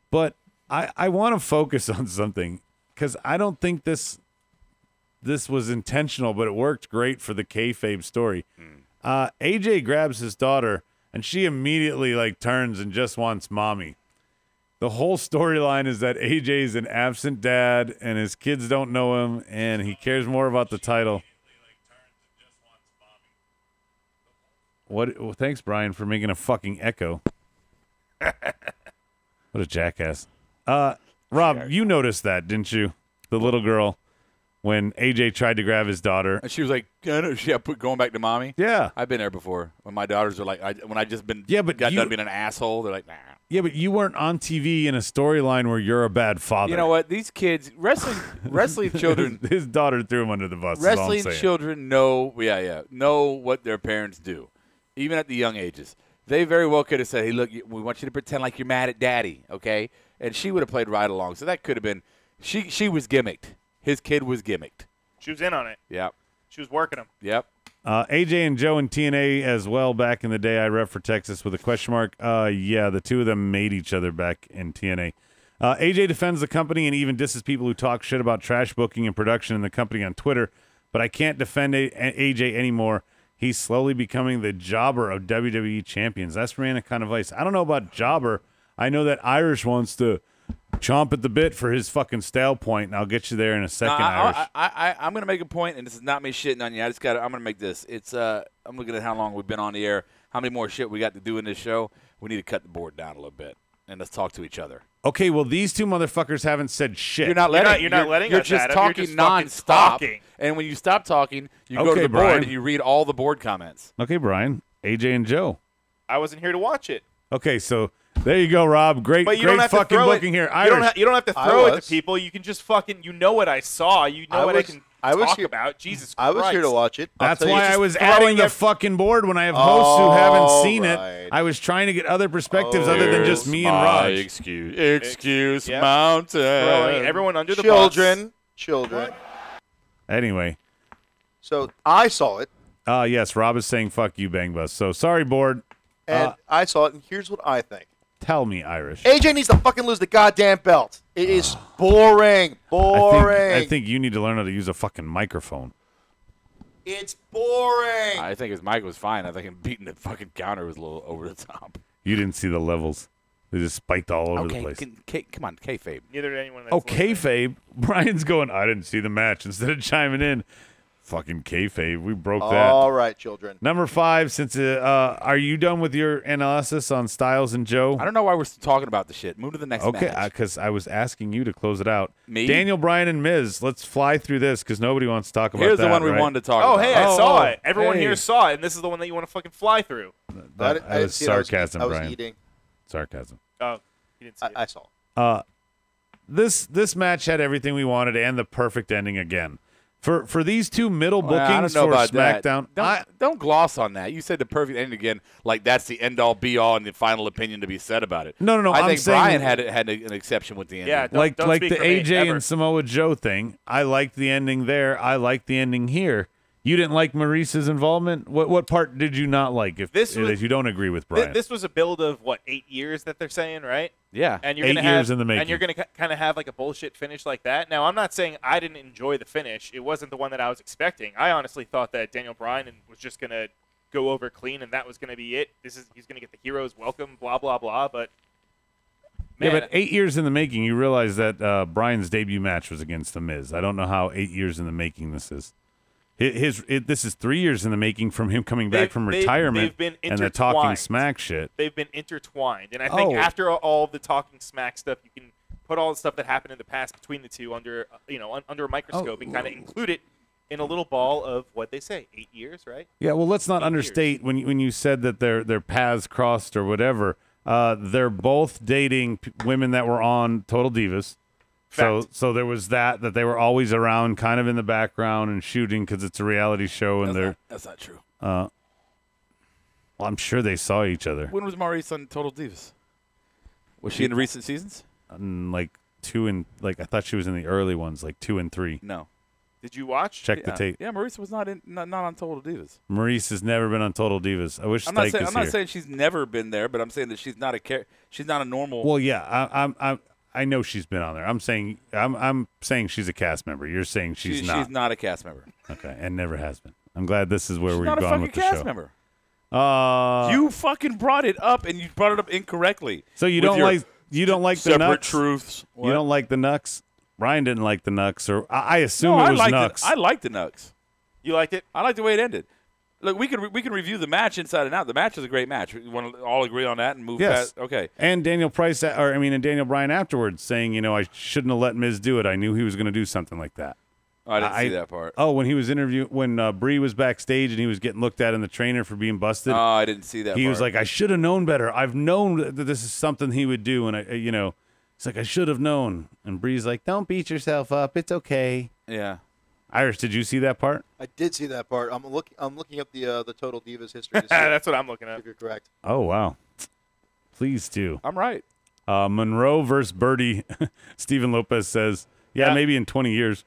But I want to focus on something, because I don't think this was intentional, but it worked great for the kayfabe story. AJ grabs his daughter, and she immediately turns and just wants mommy. The whole storyline is that AJ's an absent dad, and his kids don't know him, and he cares more about the title. Well, thanks, Brian, for making a fucking echo. What a jackass. Rob, you noticed that, didn't you? The little girl, when AJ tried to grab his daughter. And she was like, going back to mommy? Yeah. I've been there before. When my daughters are like, when I just got done being an asshole, they're like, nah. Yeah, but you weren't on TV in a storyline where you're a bad father. You know what? These kids, wrestling children. His daughter threw him under the bus. Wrestling children know what their parents do, even at the young ages. They very well could have said, hey, look, we want you to pretend like you're mad at daddy, okay? And she would have played right along. So that could have been, she was gimmicked. His kid was gimmicked. She was in on it. Yep. She was working him. Yep. AJ and Joe in TNA as well back in the day. I rep for Texas with a question mark. Yeah, the two of them made each other back in TNA. AJ defends the company and even disses people who talk shit about trash booking and production in the company on Twitter, but I can't defend AJ anymore. He's slowly becoming the jobber of WWE champions. That's from Anaconda Vice. I don't know about jobber. I know that Irish wants to chomp at the bit for his fucking stale point, and I'll get you there in a second, Irish. I'm going to make a point, and this is not me shitting on you. I'm going to make this. It's I'm looking at how long we've been on the air, how many more shit we got to do in this show. We need to cut the board down a little bit, and let's talk to each other. Okay, well, these two motherfuckers haven't said shit. You're not letting us, just Adam. talking You're just nonstop. talking. And when you stop talking, you go to the Brian. board and you read all the board comments. Okay, Brian, AJ and Joe. I wasn't here to watch it. Okay, so there you go, Rob. Great fucking booking here. You don't have to throw it to people. You can just fucking, what I saw. You know what I can talk about. Jesus Christ. I was here to watch it. That's why I was adding the fucking board when I have hosts who haven't seen it. I was trying to get other perspectives other than just me and Raj. Excuse mountain. Throwing everyone under the bus. Children. Anyway. So I saw it. Yes, Rob is saying fuck you, Bang Bus. So sorry, board. And I saw it, and here's what I think. Tell me, Irish. AJ needs to fucking lose the goddamn belt. It is boring. Boring. I think you need to learn how to use a fucking microphone. It's boring. I think his mic was fine. I think him beating the fucking counter was a little over the top. You didn't see the levels. They just spiked all over the place. Come on, kayfabe. Neither did anyone. That's Oh, listening. kayfabe. Brian's going, I didn't see the match. Instead of chiming in, fucking kayfabe. We broke that. All right, children. Number 5, since are you done with your analysis on Styles and Joe? I don't know why we're still talking about the shit. Move to the next Okay, match. because I was asking you to close it out. Me? Daniel Bryan and Miz. Let's fly through this because nobody wants to talk about Here's that. the one we right? wanted to talk Oh, about. hey, I saw it. Everyone hey. here saw it, and this is the one that you want to fucking fly through. That I didn't was see it. sarcasm, I was Brian. eating. Sarcasm. Oh, you didn't see it. I saw. This match had everything we wanted and the perfect ending again. For these two middle Well, I bookings don't know for about SmackDown, that. Don't gloss on that. You said the perfect ending again, like that's the end-all, be-all, and the final opinion to be said about it. No. I I'm think saying, Brian had an exception with the ending. Yeah, like don't like speak the for me, AJ ever. and Samoa Joe thing. I liked the ending there. I liked the ending here. You didn't like Maurice's involvement. What part did you not like? If you don't agree with Brian, This was a build of what 8 years that they're saying, right? Yeah. And you're 8 gonna years have, in the making. And you're going to kind of have like a bullshit finish like that. Now, I'm not saying I didn't enjoy the finish. It wasn't the one that I was expecting. I honestly thought that Daniel Bryan was just going to go over clean, and that was going to be it. He's going to get the hero's welcome, blah blah blah. But man, yeah, but 8 years in the making. You realize that Brian's debut match was against The Miz. I don't know how 8 years in the making this is. This is 3 years in the making from him coming back from retirement they've been and the talking intertwined. smack shit. They've been intertwined, and I think after all the talking smack stuff, you can put all the stuff that happened in the past between the two under under a microscope and kind of include it in a little ball of what they say 8 years, right? Yeah, well, let's not 8 understate when you said that their paths crossed or whatever. They're both dating women that were on Total Divas. So there was that they were always around, kind of in the background and shooting because it's a reality show, and That's not true. well, I'm sure they saw each other. When was Maurice on Total Divas? Was she in the recent seasons? Like 2 and I thought she was in the early ones, like 2 and 3. No. Did you watch? Check the tape. Yeah, Maurice was not on Total Divas. Maurice has never been on Total Divas. I wish I'm not Stike saying was I'm not here. saying she's never been there, but I'm saying that she's not a normal. Well, yeah, I know she's been on there. I'm saying she's a cast member. You're saying she's not. She's not a cast member. Okay, and never has been. I'm glad this is where She's we're not a going fucking with the cast show. member. Uh, You fucking brought it up, and you brought it up incorrectly. so you with don't your like the separate Nux? truths. You don't like the Nux? Ryan didn't like the Nux, or I assume No, it was I Nux. liked the Nux. You liked it? I like the way it ended. Look, we can review the match inside and out. The match is a great match. We want to all agree on that and move Yes. past. Okay. And Daniel Daniel Bryan afterwards saying, I shouldn't have let Miz do it. I knew he was going to do something like that. Oh, I didn't see that part. Oh, when he was when Bree was backstage and he was getting looked at in the trainer for being busted. Oh, I didn't see that He part. was like, I should have known better. I've known that this is something he would do, and it's like I should have known. And Bree's like, don't beat yourself up. It's okay. Yeah. Irish, did you see that part? I did see that part. I'm looking up the Total Divas history to see That's what I'm looking at. if you're correct. Oh wow, please do. I'm right. Monroe versus Birdie. Stephen Lopez says, Yeah. maybe in 20 years.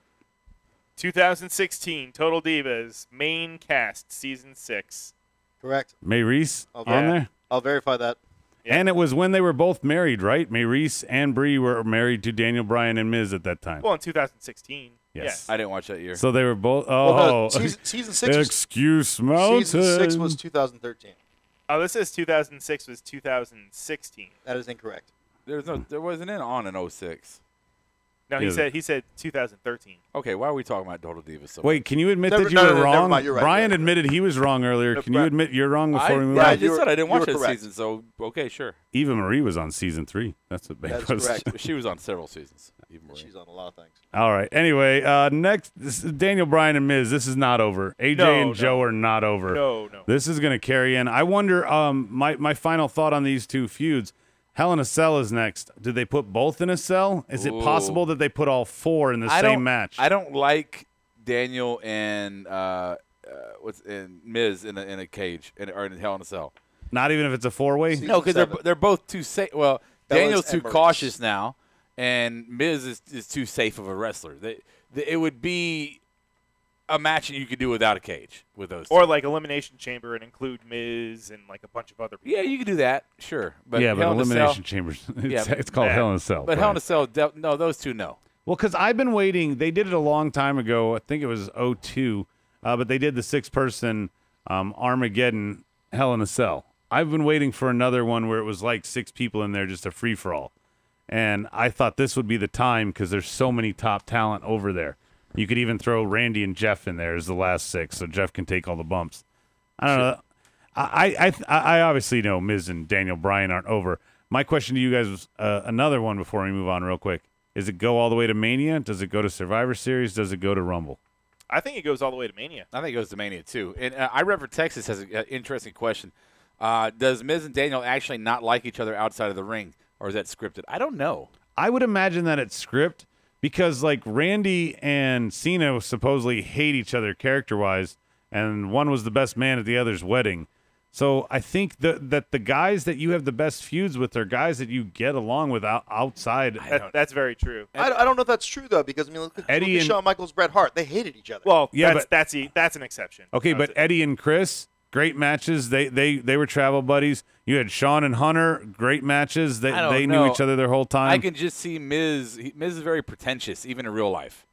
2016 Total Divas main cast season 6. Correct. Maurice Okay. on there. I'll verify that. Yeah. And it was when they were both married, right? Maurice and Bree were married to Daniel Bryan and Miz at that time. Well, in 2016. Yes. I didn't watch that year. So they were both. Well, no, season 6 was, Excuse Mountain. season 6 was 2013. Oh, this is 2006 was 2016. That is incorrect. There wasn't an on in 06. No, Yeah. he said 2013. Okay, why are we talking about Total Divas? So Wait, can you admit Never- that you no, were no, no, never wrong? mind, you're right, Brian you're right. admitted he was wrong earlier. Can you Right. admit you're wrong before we move I on? just said I didn't you watch were that correct. season, so okay, sure. Eva Marie was on season 3. That's what That's was. correct. She was on several seasons. Even Marie. She's on a lot of things. All right. Anyway, next, this is Daniel Bryan and Miz. This is not over. AJ No, and no. Joe are not over. No. This is going to carry in. I wonder. My final thought on these two feuds. Hell in a Cell is next. Did they put both in a cell? Is it possible that they put all 4 in the same match? I don't like Daniel and Miz in a cage or in Hell in a Cell. Not even if it's a 4-way. See- No, because seven. they're both too safe. Well, Bellas Daniel's too and Maurice. cautious now, and Miz is too safe of a wrestler. It would be a match that you could do without a cage with those. Or two. like Elimination Chamber and include Miz and like a bunch of other people. Yeah, you could do that. Sure. But yeah, but Hell in a Elimination Cell- Chambers. Yeah, It's called Hell in a Cell. But Hell in a Cell, no, those two, no. Well, because I've been waiting. They did it a long time ago. I think it was 02. But they did the 6-person Armageddon Hell in a Cell. I've been waiting for another one where it was like 6 people in there, just a free-for-all. And I thought this would be the time because there's so many top talent over there. You could even throw Randy and Jeff in there as the last 6, so Jeff can take all the bumps. I don't know. I obviously know Miz and Daniel Bryan aren't over. My question to you guys was another one before we move on real quick. Is it go all the way to Mania? Does it go to Survivor Series? Does it go to Rumble? I think it goes all the way to Mania. I think it goes to Mania, too. And iRever Texas has an interesting question. Does Miz and Daniel actually not like each other outside of the ring, or is that scripted? I don't know. I would imagine that it's script because, like, Randy and Cena supposedly hate each other character-wise, and one was the best man at the other's wedding. So I think that the guys that you have the best feuds with are guys that you get along with outside. That's very true. I don't know if that's true, though, because, I mean, look Eddie at and Shawn Michaels, Bret Hart. They hated each other. Well, Yeah, that's an exception. Okay, but Eddie and Chris, great matches. They were travel buddies. You had Shawn and Hunter, great matches. They knew each other their whole time. I can just see Miz. Miz is very pretentious, even in real life,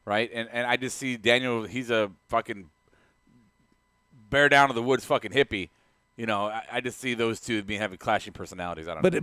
right? And I just see Daniel. He's a fucking bear down to the woods fucking hippie. You know, I just see those two having clashing personalities. I don't know.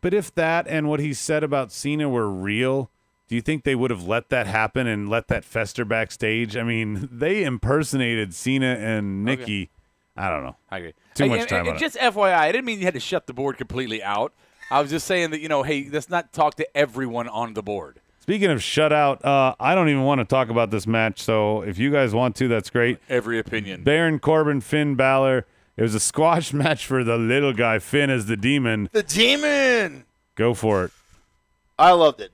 But if that and what he said about Cena were real, do you think they would have let that happen and let that fester backstage? I mean, they impersonated Cena and Nikki. Okay. I don't know. I agree. Too much time on it. Just FYI, I didn't mean you had to shut the board completely out. I was just saying that, hey, let's not talk to everyone on the board. Speaking of shutout, I don't even want to talk about this match. So if you guys want to, that's great. Every opinion. Baron Corbin, Finn Balor. It was a squash match for the little guy, Finn, as the Demon. The Demon! Go for it. I loved it.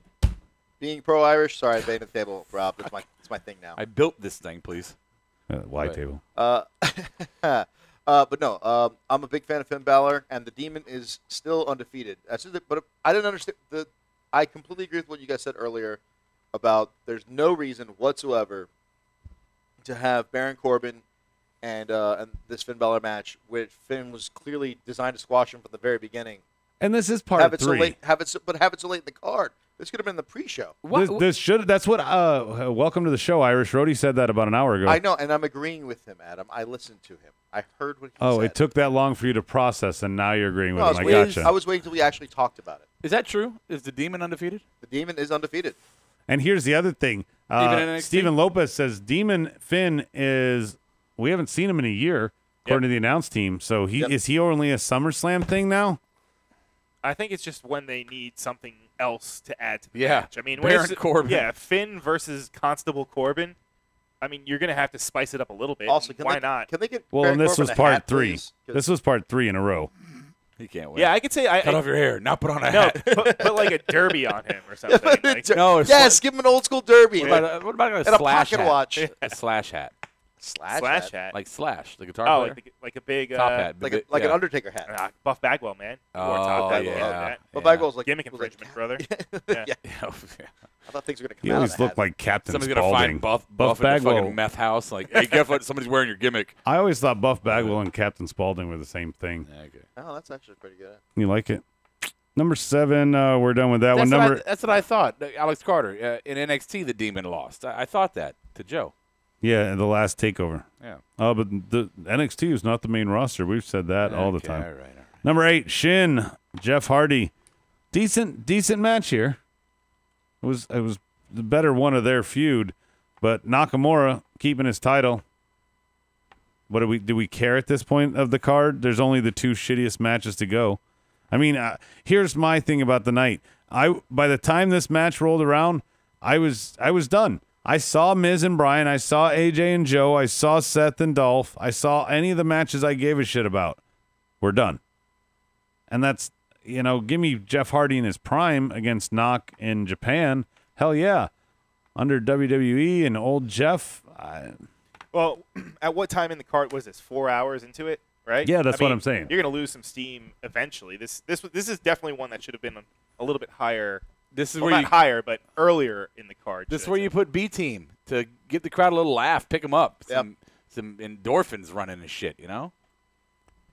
Being pro-Irish, sorry, I made the table, Rob. It's my thing now. I built this thing, please. Wide table. But no, I'm a big fan of Finn Balor, and the Demon is still undefeated. But I didn't understand. I completely agree with what you guys said earlier about there's no reason whatsoever to have Baron Corbin and this Finn Balor match, which Finn was clearly designed to squash him from the very beginning. And this is part 3. So late, have it so late in the card. This could have been the pre-show. This should. That's what. Welcome to the show, Irish. Rhodey said that about an hour ago. I know, and I'm agreeing with him, Adam. I listened to him. I heard what he said. Oh, it took that long for you to process, and now you're agreeing with No, him. I gotcha. I was waiting until we actually talked about it. Is that true? Is the Demon undefeated? The Demon is undefeated. And here's the other thing. Even in NXT? Steven Lopez says Demon Finn is. We haven't seen him in a year, according to the announce team. So is he only a SummerSlam thing now? I think it's just when they need something else to add to the Yeah. match. I mean, Baron Corbin. Yeah, Finn versus Constable Corbin. I mean, you're going to have to spice it up a little bit. Also, why not? Can they get Well, Baron and this Corbin was a part hat, 3. please? 'Cause This was part 3 in a row. He can't win. Yeah, I could say Cut off your hair. Not put on a no, hat. put like a derby on him or something. Like, No, yes, give him an old school derby. What about a and a slash pocket hat? watch. A slash hat. slash hat. Like Slash, the guitar Oh, player. like a big Top hat. Like an Undertaker hat. Buff Bagwell, man. He wore a Oh, top hat. yeah. Love that. But Bagwell's like Gimmick was like- infringement, brother. yeah. Yeah. I thought things were going to come He out always of the looked hat. like Captain Somebody's gonna Spaulding. find Buff in the Bagwell. fucking meth house. Like, hey, guess what? Somebody's wearing your gimmick. I always thought Buff Bagwell and Captain Spaulding were the same thing. Okay. Oh, that's actually pretty good. You like it? Number 7, we're done with that one. That's what I thought. Alex Carter in NXT, the Demon lost. I thought that to Joe. Yeah, the last takeover. Yeah. But the NXT is not the main roster. We've said that all the Okay, time. all right. Number 8, Shin, Jeff Hardy. Decent match here. It was the better one of their feud, but Nakamura keeping his title. What do we care at this point of the card? There's only the 2 shittiest matches to go. I mean, here's my thing about the night. By the time this match rolled around, I was done. I saw Miz and Bryan. I saw AJ and Joe. I saw Seth and Dolph. I saw any of the matches I gave a shit about. We're done. And that's, give me Jeff Hardy in his prime against Knock in Japan. Hell yeah. Under WWE and old Jeff. Well, at what time in the card was this? 4 hours into it, right? Yeah, that's what I'm saying. You're going to lose some steam eventually. This is definitely one that should have been a little bit higher This is well, where not higher, but earlier in the card. This is where you put B team to get the crowd a little laugh, pick them up, some endorphins running and shit, you know.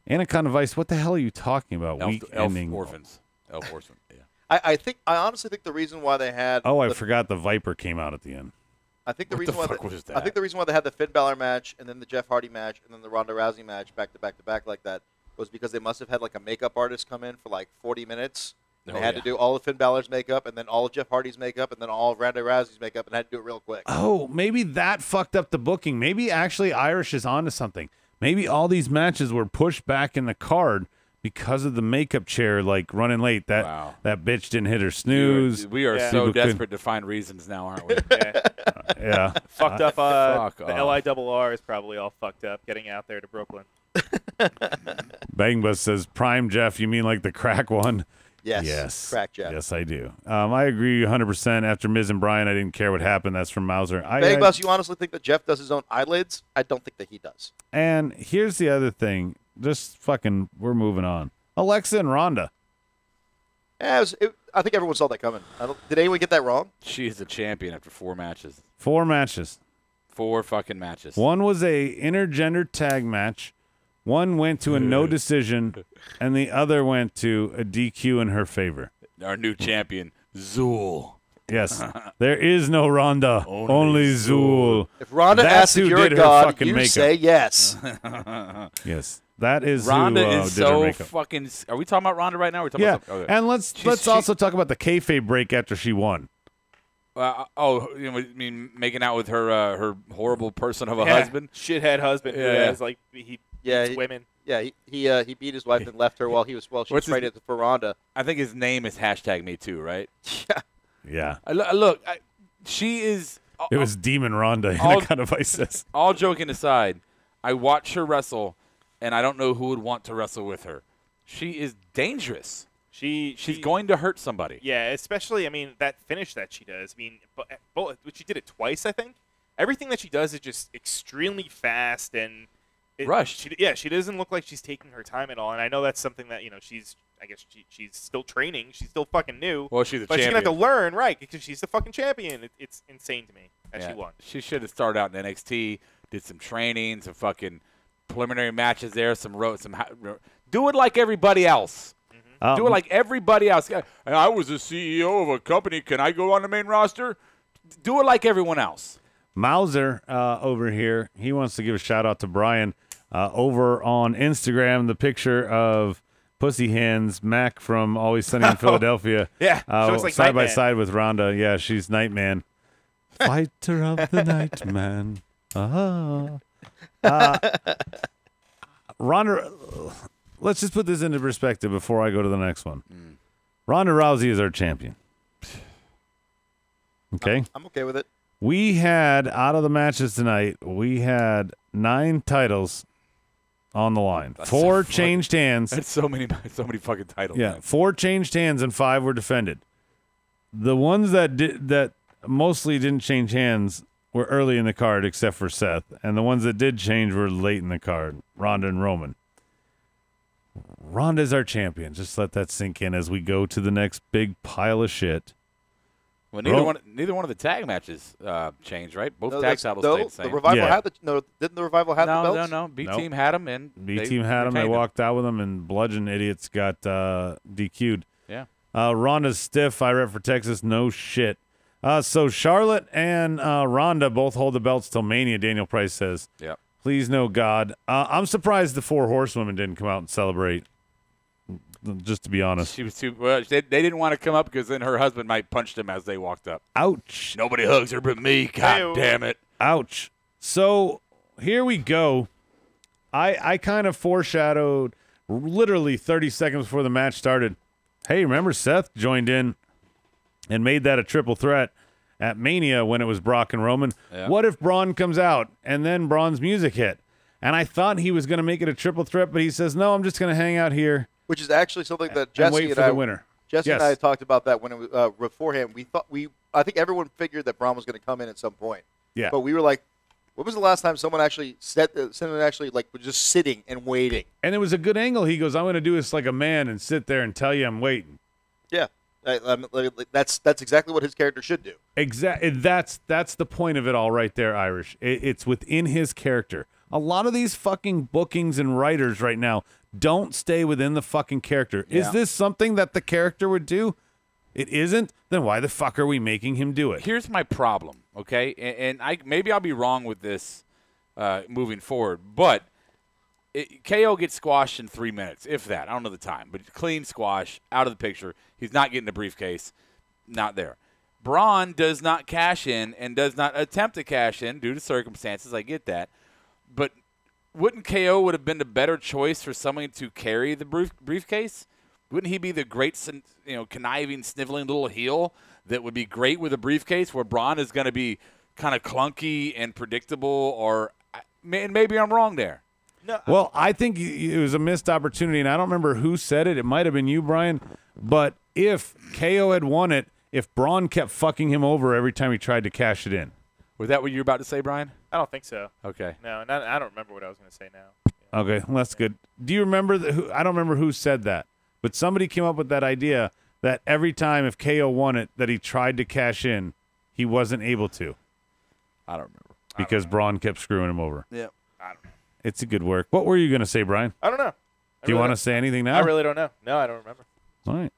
Anaconda Vice, what the hell are you talking about? Elf ending orphans. Elf orphan. Yeah. I honestly think the reason why they had. Oh, I forgot the Viper came out at the end. I think the What reason the why fuck was that? I think the reason why they had the Finn Balor match and then the Jeff Hardy match and then the Ronda Rousey match back to back to back like that was because they must have had like a makeup artist come in for like 40 minutes. They had to do all of Finn Balor's makeup and then all of Jeff Hardy's makeup and then all of Ronda Rousey's makeup and had to do it real quick. Oh, maybe that fucked up the booking. Maybe actually Irish is onto something. Maybe all these matches were pushed back in the card because of the makeup chair, like running late. That bitch didn't hit her snooze. We are so desperate to find reasons now, aren't we? Yeah. Fucked up. Fuck the off. LIRR is probably all fucked up getting out there to Brooklyn. Bang Bus says, Prime Jeff, you mean like the crack one? Yes. Crack Jeff. Yes, I do. I agree 100%. After Miz and Bryan, I didn't care what happened. That's from Mauser. Bang Bus, you honestly think that Jeff does his own eyelids? I don't think that he does. And here's the other thing. Just fucking, we're moving on. Alexa and Ronda. Yeah, I think everyone saw that coming. Did anyone get that wrong? She is a champion after 4 matches. 4 matches. 4 fucking matches. One was a intergender tag match. One went to a no decision, and the other went to a DQ in her favor. Our new champion, Zool. Yes. There is no Ronda, only Zool. If Ronda That's asks who if you're did a her god, fucking you makeup. say yes. Yes. That is Ronda who is did her so makeup. fucking. Are we talking about Ronda right now? We're talking Yeah, about okay. and let's also talk about the kayfabe break after she won. You know, I mean, making out with her horrible person of a husband, shithead husband. Who has like he beats women. Yeah, he beat his wife and left her while she was traded for Ronda. I think his name is #MeToo, right? Yeah. Look, she is. It was Demon Ronda in a kind of Vice says. All joking aside, I watch her wrestle, and I don't know who would want to wrestle with her. She is dangerous. She's going to hurt somebody. Yeah, especially, I mean, that finish that she does. I mean, but she did it twice, I think. Everything that she does is just extremely fast and rushed. She doesn't look like she's taking her time at all. And I know that's something that, she's still training. She's still fucking new. Well, she's a champion. But she's going to have to learn, right, because she's the fucking champion. It's insane to me that she won. She should have started out in NXT, did some training, some fucking preliminary matches there, do it like everybody else. Do it like everybody else. I was a CEO of a company. Can I go on the main roster? Do it like everyone else. Mauser over here, he wants to give a shout-out to Brian. Over on Instagram, the picture of Pussy Hands, Mac from Always Sunny in Philadelphia. Yeah, she looks like side by Nightman. side with Ronda. Yeah, she's Nightman. Fighter of the Nightman. Ronda, let's just put this into perspective before I go to the next one. Ronda Rousey is our champion. Okay? I'm okay with it. We had, out of the matches tonight, we had 9 titles on the line. 4 changed hands. That's so many fucking titles. Yeah, man. 4 changed hands and 5 were defended. The ones that mostly didn't change hands were early in the card, except for Seth, and the ones that did change were late in the card, Ronda and Roman. Ronda's our champion. Just let that sink in as we go to the next big pile of shit. Well, neither one of the tag matches changed, right? Both tag titles stayed the same. The Revival had didn't the Revival have the belts? No. B Team had them, and B Team had them. They walked out with them, and bludgeon idiots got DQ'd. Yeah. Ronda's stiff. I rep for Texas. No shit. So Charlotte and Ronda both hold the belts till Mania, Daniel Price says. Yep. Please, no God. I'm surprised the 4 horsewomen didn't come out and celebrate, just to be honest. She was too. Well, they didn't want to come up because then her husband might punch them as they walked up. Ouch. Nobody hugs her but me. God damn it. Ouch. So here we go. I kind of foreshadowed literally 30 seconds before the match started. Hey, remember Seth joined in and made that a triple threat at Mania when it was Brock and Roman. Yeah. What if Braun comes out and then Braun's music hit? And I thought he was going to make it a triple threat, but he says, no, I'm just going to hang out here. Which is actually something that and Jesse wait and for the winner. Jesse Yes. and I had talked about that when it was beforehand. I think everyone figured that Braun was going to come in at some point. Yeah. But we were like, when was the last time someone actually was just sitting and waiting? And it was a good angle. He goes, I'm going to do this like a man and sit there and tell you I'm waiting. Yeah. That's exactly what his character should do. Exactly. That's the point of it all right there, Irish. It's within his character. A lot of these fucking bookings and writers right now don't stay within the fucking character. Yeah. Is this something that the character would do? It isn't? Then why the fuck are we making him do it? Here's my problem, okay? And maybe I'll be wrong with this moving forward, but KO gets squashed in 3 minutes, if that. I don't know the time, but clean squash, out of the picture. He's not getting the briefcase, not there. Braun does not cash in and does not attempt to cash in due to circumstances. I get that. But wouldn't KO would have been the better choice for someone to carry the briefcase? Wouldn't he be the great, conniving, sniveling little heel that would be great with a briefcase where Braun is going to be kind of clunky and predictable? Or maybe I'm wrong there. No. Well, I think it was a missed opportunity, and I don't remember who said it. It might have been you, Brian. But if KO had won it, if Braun kept fucking him over every time he tried to cash it in. Was that what you were about to say, Brian? I don't think so. Okay. No, and I don't remember what I was going to say now. Okay, well, that's good. Do you remember I don't remember who said that, but somebody came up with that idea that every time if KO won it that he tried to cash in, he wasn't able to. I don't remember. Because Braun kept screwing him over. Yeah. I don't know. It's a good work. What were you going to say, Brian? I don't know. Do you want to say anything now? I really don't know. No, I don't remember. All right.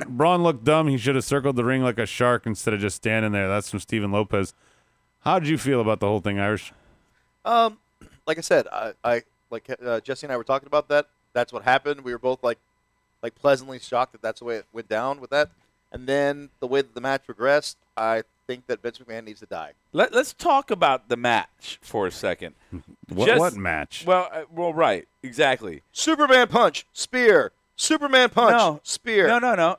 Braun looked dumb. He should have circled the ring like a shark instead of just standing there. That's from Steven Lopez. How did you feel about the whole thing, Irish? Like I said, I Jesse and I were talking about that. That's what happened. We were both like pleasantly shocked that that's the way it went down with that. And then the way that the match progressed, I think that Vince McMahon needs to die. Let's talk about the match for a second. What match? Well, right, exactly. Superman punch, spear. Superman punch, No. spear. No.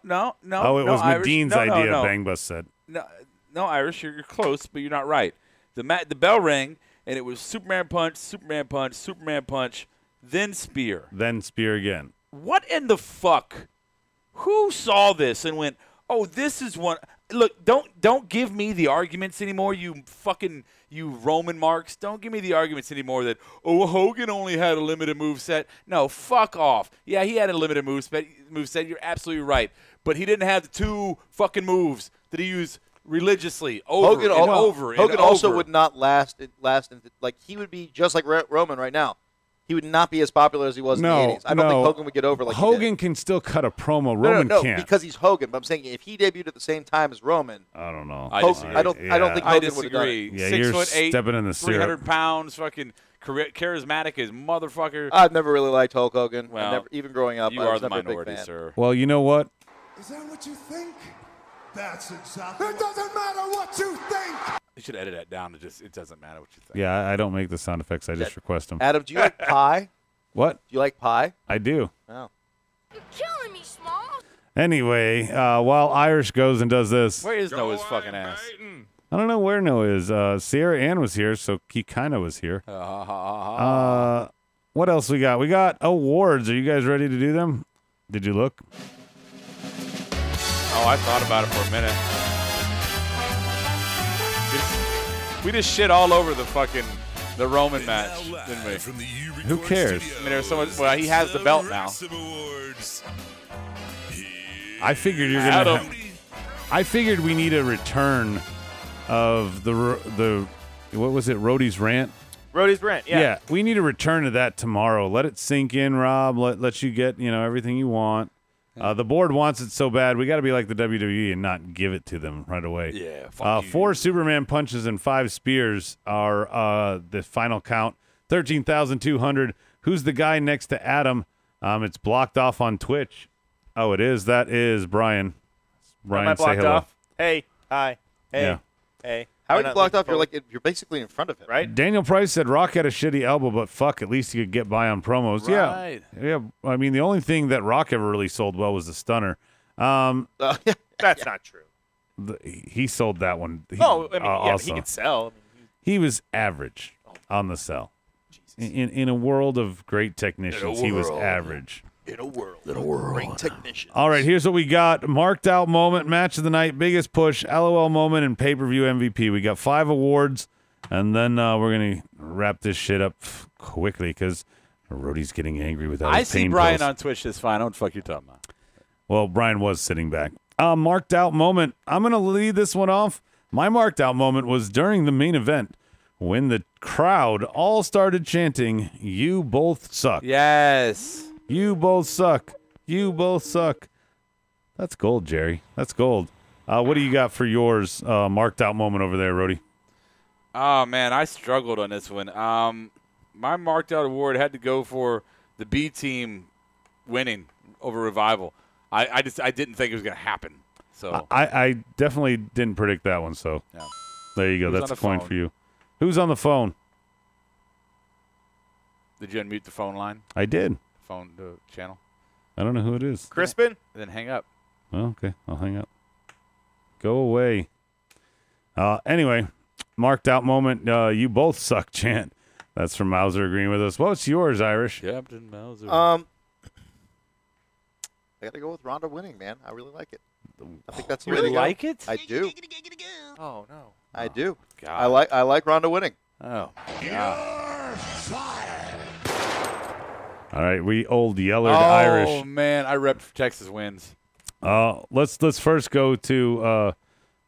Oh, it was Irish. McDean's idea, Bang Bus said. No, Irish, you're close, but you're not right. The bell rang, and it was Superman punch, Superman punch, Superman punch, then spear. Then spear again. What in the fuck? Who saw this and went, "Oh, this is one"? Look, don't give me the arguments anymore, you Roman marks. Don't give me the arguments anymore that, oh, Hogan only had a limited moveset. No, fuck off. Yeah, he had a limited moveset. You're absolutely right. But he didn't have the two fucking moves that he used religiously over and over. Hogan also would not last. Like he would be just like Roman right now. He would not be as popular as he was in the 80s. I don't think Hogan would get over like Hogan can still cut a promo. Roman can't. Because he's Hogan. But I'm saying if he debuted at the same time as Roman, I don't know. I don't think Hogan would have done it. Yeah, 6'8", stepping in the 300 pounds, fucking charismatic as motherfucker. I've never really liked Hulk Hogan. Well, even growing up, you I are was the never a big minority, fan. sir. Well, you know what? Is that what you think? That's exactly. It doesn't matter what you think. You should edit that down. It doesn't matter what you think. Yeah, I don't make the sound effects. I just request them. Adam, do you like pie? What? Do you like pie? I do. Oh. You're killing me, Smalls. Anyway, while Irish goes and does this. Where is Noah's fucking ass? I don't know where Noah is. Sierra Ann was here, so he kind of was here. What else we got? We got awards. Are you guys ready to do them? Did you look? Oh, I thought about it for a minute. We just shit all over the Roman match, didn't we? Who cares? I mean, there's so much. Well, he has the belt now. I figured you're gonna. I figured we need a return of the what was it? Rhodey's rant. Rhodey's rant. Yeah. We need a return to that tomorrow. Let it sink in, Rob. Let you get everything you want. The board wants it so bad. We got to be like the WWE and not give it to them right away. Yeah. Fuck 4 Superman punches and 5 spears are the final count. 13,200. Who's the guy next to Adam? It's blocked off on Twitch. Oh, it is. That is Brian. Brian, Am I blocked say hello. off? Hey, hi, hey, Yeah. hey. How Why are you not blocked look off? forward? You're basically in front of him, right? Daniel Price said Rock had a shitty elbow, but fuck, at least he could get by on promos. Right. Yeah. I mean, the only thing that Rock ever really sold well was the stunner. That's not true. He sold that one. No, I mean, also. he could sell. I mean, He was average on the sell. In a world of great technicians, he was average. In a world, great technicians. All right, here's what we got. Marked out moment, match of the night, biggest push, LOL moment, and pay-per-view MVP. We got 5 awards, and then we're going to wrap this shit up quickly because Rhodey's getting angry without his I see pain Brian pills. on Twitch. That's fine. What the fuck you talking about? Well, Brian was sitting back. Marked out moment. I'm going to lead this one off. My marked out moment was during the main event when the crowd all started chanting, "You both suck." Yes. You both suck. You both suck. That's gold, Jerry. That's gold. What do you got for yours marked out moment over there, Rody? Oh, man, I struggled on this one. My marked out award had to go for the B team winning over Revival. I didn't think it was going to happen. So I definitely didn't predict that one. So yeah. There you go. Who's That's on a the point phone? for you. Who's on the phone? Did you unmute the phone line? I did. The channel? I don't know who it is. Crispin? Then hang up. Oh, okay. I'll hang up. Go away. Anyway, marked out moment. You both suck chant. That's from Mauser agreeing with us. What's yours, Irish? Captain Mauser. I got to go with Ronda winning, man. I really like it. I think that's the You way to really go. like it? I do. Oh, no. I do. God. I like Ronda winning. Oh, You're fired. All right, we old Yellered Oh, Irish. man, I repped for Texas wins. Let's first go to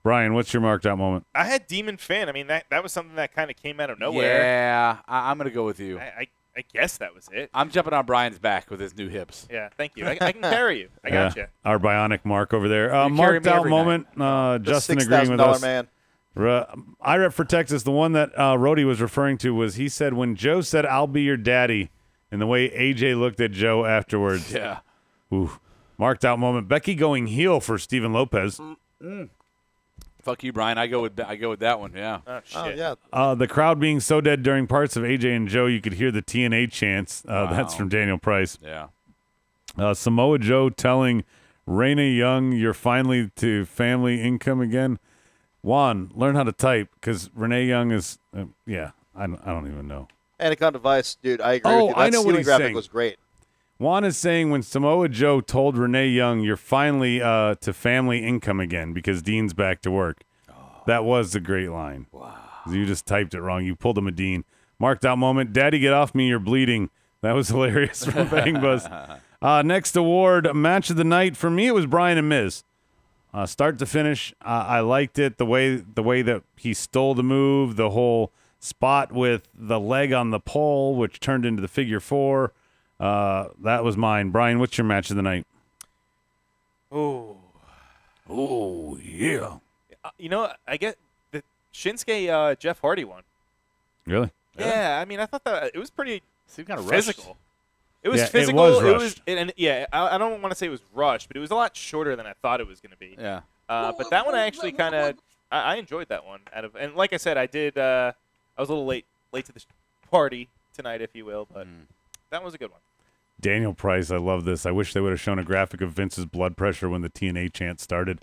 Brian. What's your marked out moment? I had Demon Finn. I mean, that was something that kind of came out of nowhere. Yeah, I'm going to go with you. I guess that was it. I'm jumping on Brian's back with his new hips. Yeah, thank you. I can carry you. I got you. Our bionic Mark over there. You carry Marked me out every moment. Justin agreeing with $6,000 us. man. I rep for Texas. The one that Rhodey was referring to was he said when Joe said, "I'll be your daddy," and the way AJ looked at Joe afterwards. Yeah. Ooh. Marked out moment. Becky going heel for Steven Lopez. Fuck you, Brian. I go with that one. Yeah. Oh, shit. Oh, yeah. The crowd being so dead during parts of AJ and Joe, you could hear the TNA chants. That's from Daniel Price. Yeah. Samoa Joe telling Raina Young, "You're finally to family income again." Juan, learn how to type because Renee Young is, I don't even know. Anaconda Vice, dude, I agree Oh, with you. That I know what ceiling he's graphic saying. was great. Juan is saying when Samoa Joe told Renee Young, "You're finally to family income again because Dean's back to work." That was a great line. Wow. You just typed it wrong. You pulled him a Dean. Marked out moment. Daddy, get off me. You're bleeding. That was hilarious from Bang Buzz. Next award, match of the night. For me, it was Brian and Miz. Start to finish, I liked it. The way that he stole the move, the whole spot with the leg on the pole, which turned into the figure four. That was mine. Brian, what's your match of the night? Oh, yeah. I get the Shinsuke Jeff Hardy one. Really? Yeah, I mean, I thought that it was pretty Seemed kind of physical. It was Yeah, it physical. was rushed. I don't want to say it was rushed, but it was a lot shorter than I thought it was going to be. Yeah. But that one I actually kind of I enjoyed that one. And like I said, I did. I was a little late to the party tonight, if you will, but that was a good one. Daniel Price, I love this. I wish they would have shown a graphic of Vince's blood pressure when the TNA chant started.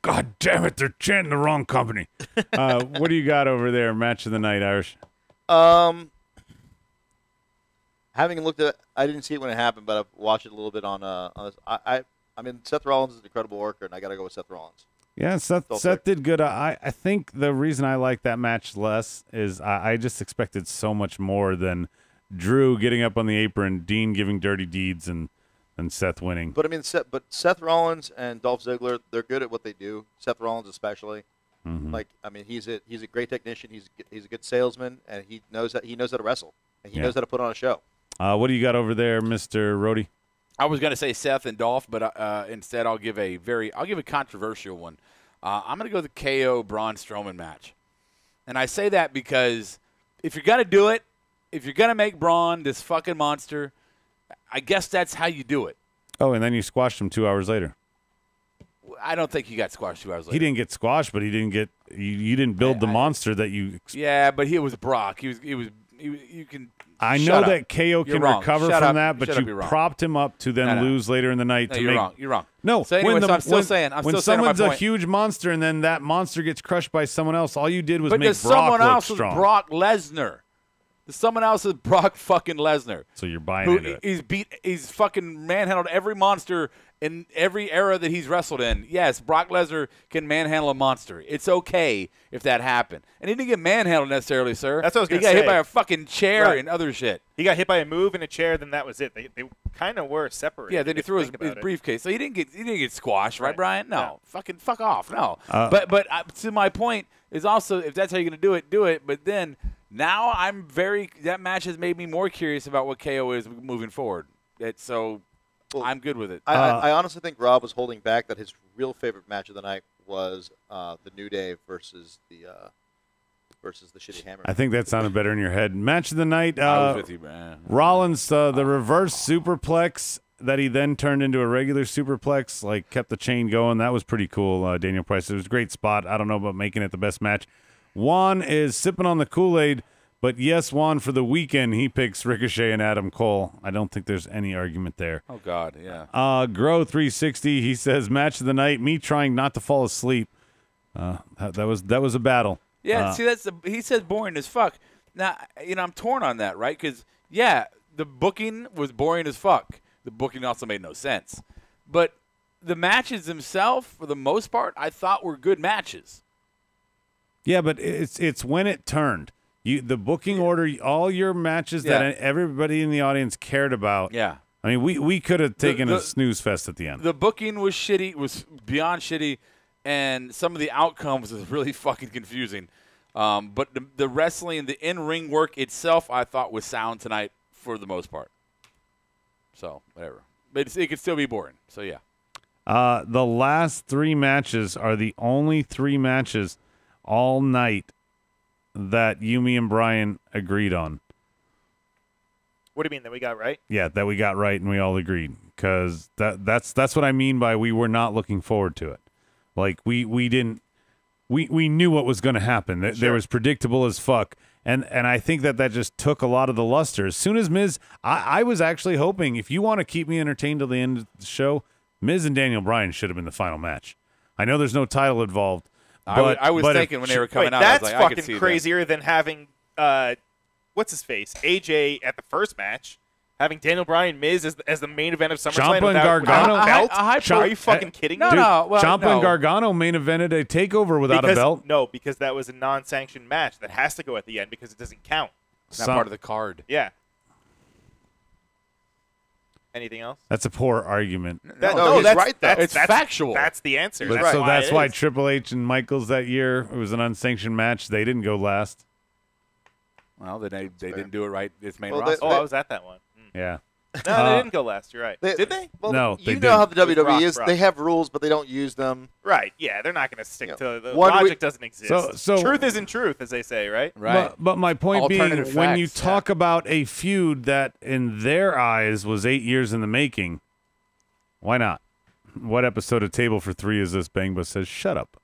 God damn it, they're chanting the wrong company. What do you got over there? Match of the night, Irish. Having looked at it, I didn't see it when it happened, but I've watched it a little bit on this. I mean, Seth Rollins is an incredible worker, and I got to go with Seth Rollins. Yeah, Seth did good. I think the reason I like that match less is I just expected so much more than Drew getting up on the apron, Dean giving dirty deeds, and Seth winning. But I mean, Seth Rollins and Dolph Ziggler, they're good at what they do. Seth Rollins especially. Mm-hmm. Like, I mean, he's a great technician. He's a good salesman, and he knows how to wrestle, and he knows how to put on a show. What do you got over there, Mr. Rhodey? I was going to say Seth and Dolph, but instead I'll give a controversial one. I'm going to go the KO Braun Strowman match. And I say that because if you're going to do it, if you're going to make Braun this fucking monster, I guess that's how you do it. Oh, and then you squashed him 2 hours later. I don't think he got squashed 2 hours later. He didn't get squashed, but he didn't get you didn't build the monster that you. Yeah, but he was Brock. You can. I know that KO can recover from that, but you you propped him up to then lose later in the night. You're wrong. You're wrong. No, so anyway, I'm still saying when someone's a huge monster and then that monster gets crushed by someone else, all you did was make Brock someone look else strong. was Brock Lesnar. Someone else is Brock fucking Lesnar. So you're buying into it. He's fucking manhandled every monster in every era that he's wrestled in. Yes, Brock Lesnar can manhandle a monster. It's okay if that happened. And he didn't get manhandled necessarily, sir. That's what I was going to say. He got hit by a fucking chair Right. and other shit. He got hit by a move and a chair, then that was it. They kind of were separated. Yeah, then he threw his briefcase. So he didn't get squashed, right, Brian? No. Fucking fuck off. No. But to my point is also, if that's how you're going to do it, do it. But then now that match has made me more curious about what KO is moving forward. I'm good with it. I honestly think Rob was holding back that his real favorite match of the night was the New Day versus the Shitty Hammer. I think that sounded better in your head. Match of the night. I was with you, man. Rollins, the reverse superplex that he then turned into a regular superplex, like kept the chain going. That was pretty cool. Daniel Price. It was a great spot. I don't know about making it the best match. Juan is sipping on the Kool-Aid. But yes, Juan, for the weekend, he picks Ricochet and Adam Cole. I don't think there's any argument there. Oh, God, yeah. Grow 360, he says, match of the night, me trying not to fall asleep. That was a battle. Yeah, see, he says boring as fuck. Now, I'm torn on that, right? Because, yeah, the booking was boring as fuck. The booking also made no sense. But the matches themselves, for the most part, I thought were good matches. Yeah, but it's when it turned. The booking order, all your matches that everybody in the audience cared about. Yeah. I mean, we could have taken a snooze fest at the end. The booking was shitty, was beyond shitty, and some of the outcomes was really fucking confusing. But the wrestling, the in-ring work itself, I thought was sound tonight for the most part. So, whatever. But it could still be boring. So, yeah. The last 3 matches are the only 3 matches all night that you, me, and Brian agreed on. What do you mean that we got right? Yeah, that we got right and we all agreed. Because that's what I mean by we were not looking forward to it. Like, we knew what was going to happen. There was predictable as fuck. And I think that just took a lot of the luster. As soon as Miz, I was actually hoping, if you want to keep me entertained till the end of the show, Miz and Daniel Bryan should have been the final match. I know there's no title involved. I was thinking when they were coming out, that's I was like, I could see fucking crazier than having what's his face, AJ at the first match, having Daniel Bryan Miz as the main event of SummerSlam Ciampa and Gargano. Are you fucking kidding me? Ciampa and Gargano main evented a takeover without a belt. No, because that was a non-sanctioned match that has to go at the end because it doesn't count. It's not part of the card. Yeah. Anything else? That's a poor argument. He's right, though. It's factual. That's the answer. But so that's why Triple H and Michaels that year, it was an unsanctioned match. They didn't go last. Well, they didn't do it right. It's main I roster. was at that one. Yeah. No, they didn't go last. You're right. Did they? Well, no, they you know how the WWE Rock, is. Rock. They have rules, but they don't use them. Right. Yeah, they're not going to stick to the One logic. week- Doesn't exist. So truth isn't truth, as they say, right? Right. But my point being, Alternative when you facts, talk about a feud that in their eyes was 8 years in the making, why not? What episode of Table for Three is this? Bangba says, shut up.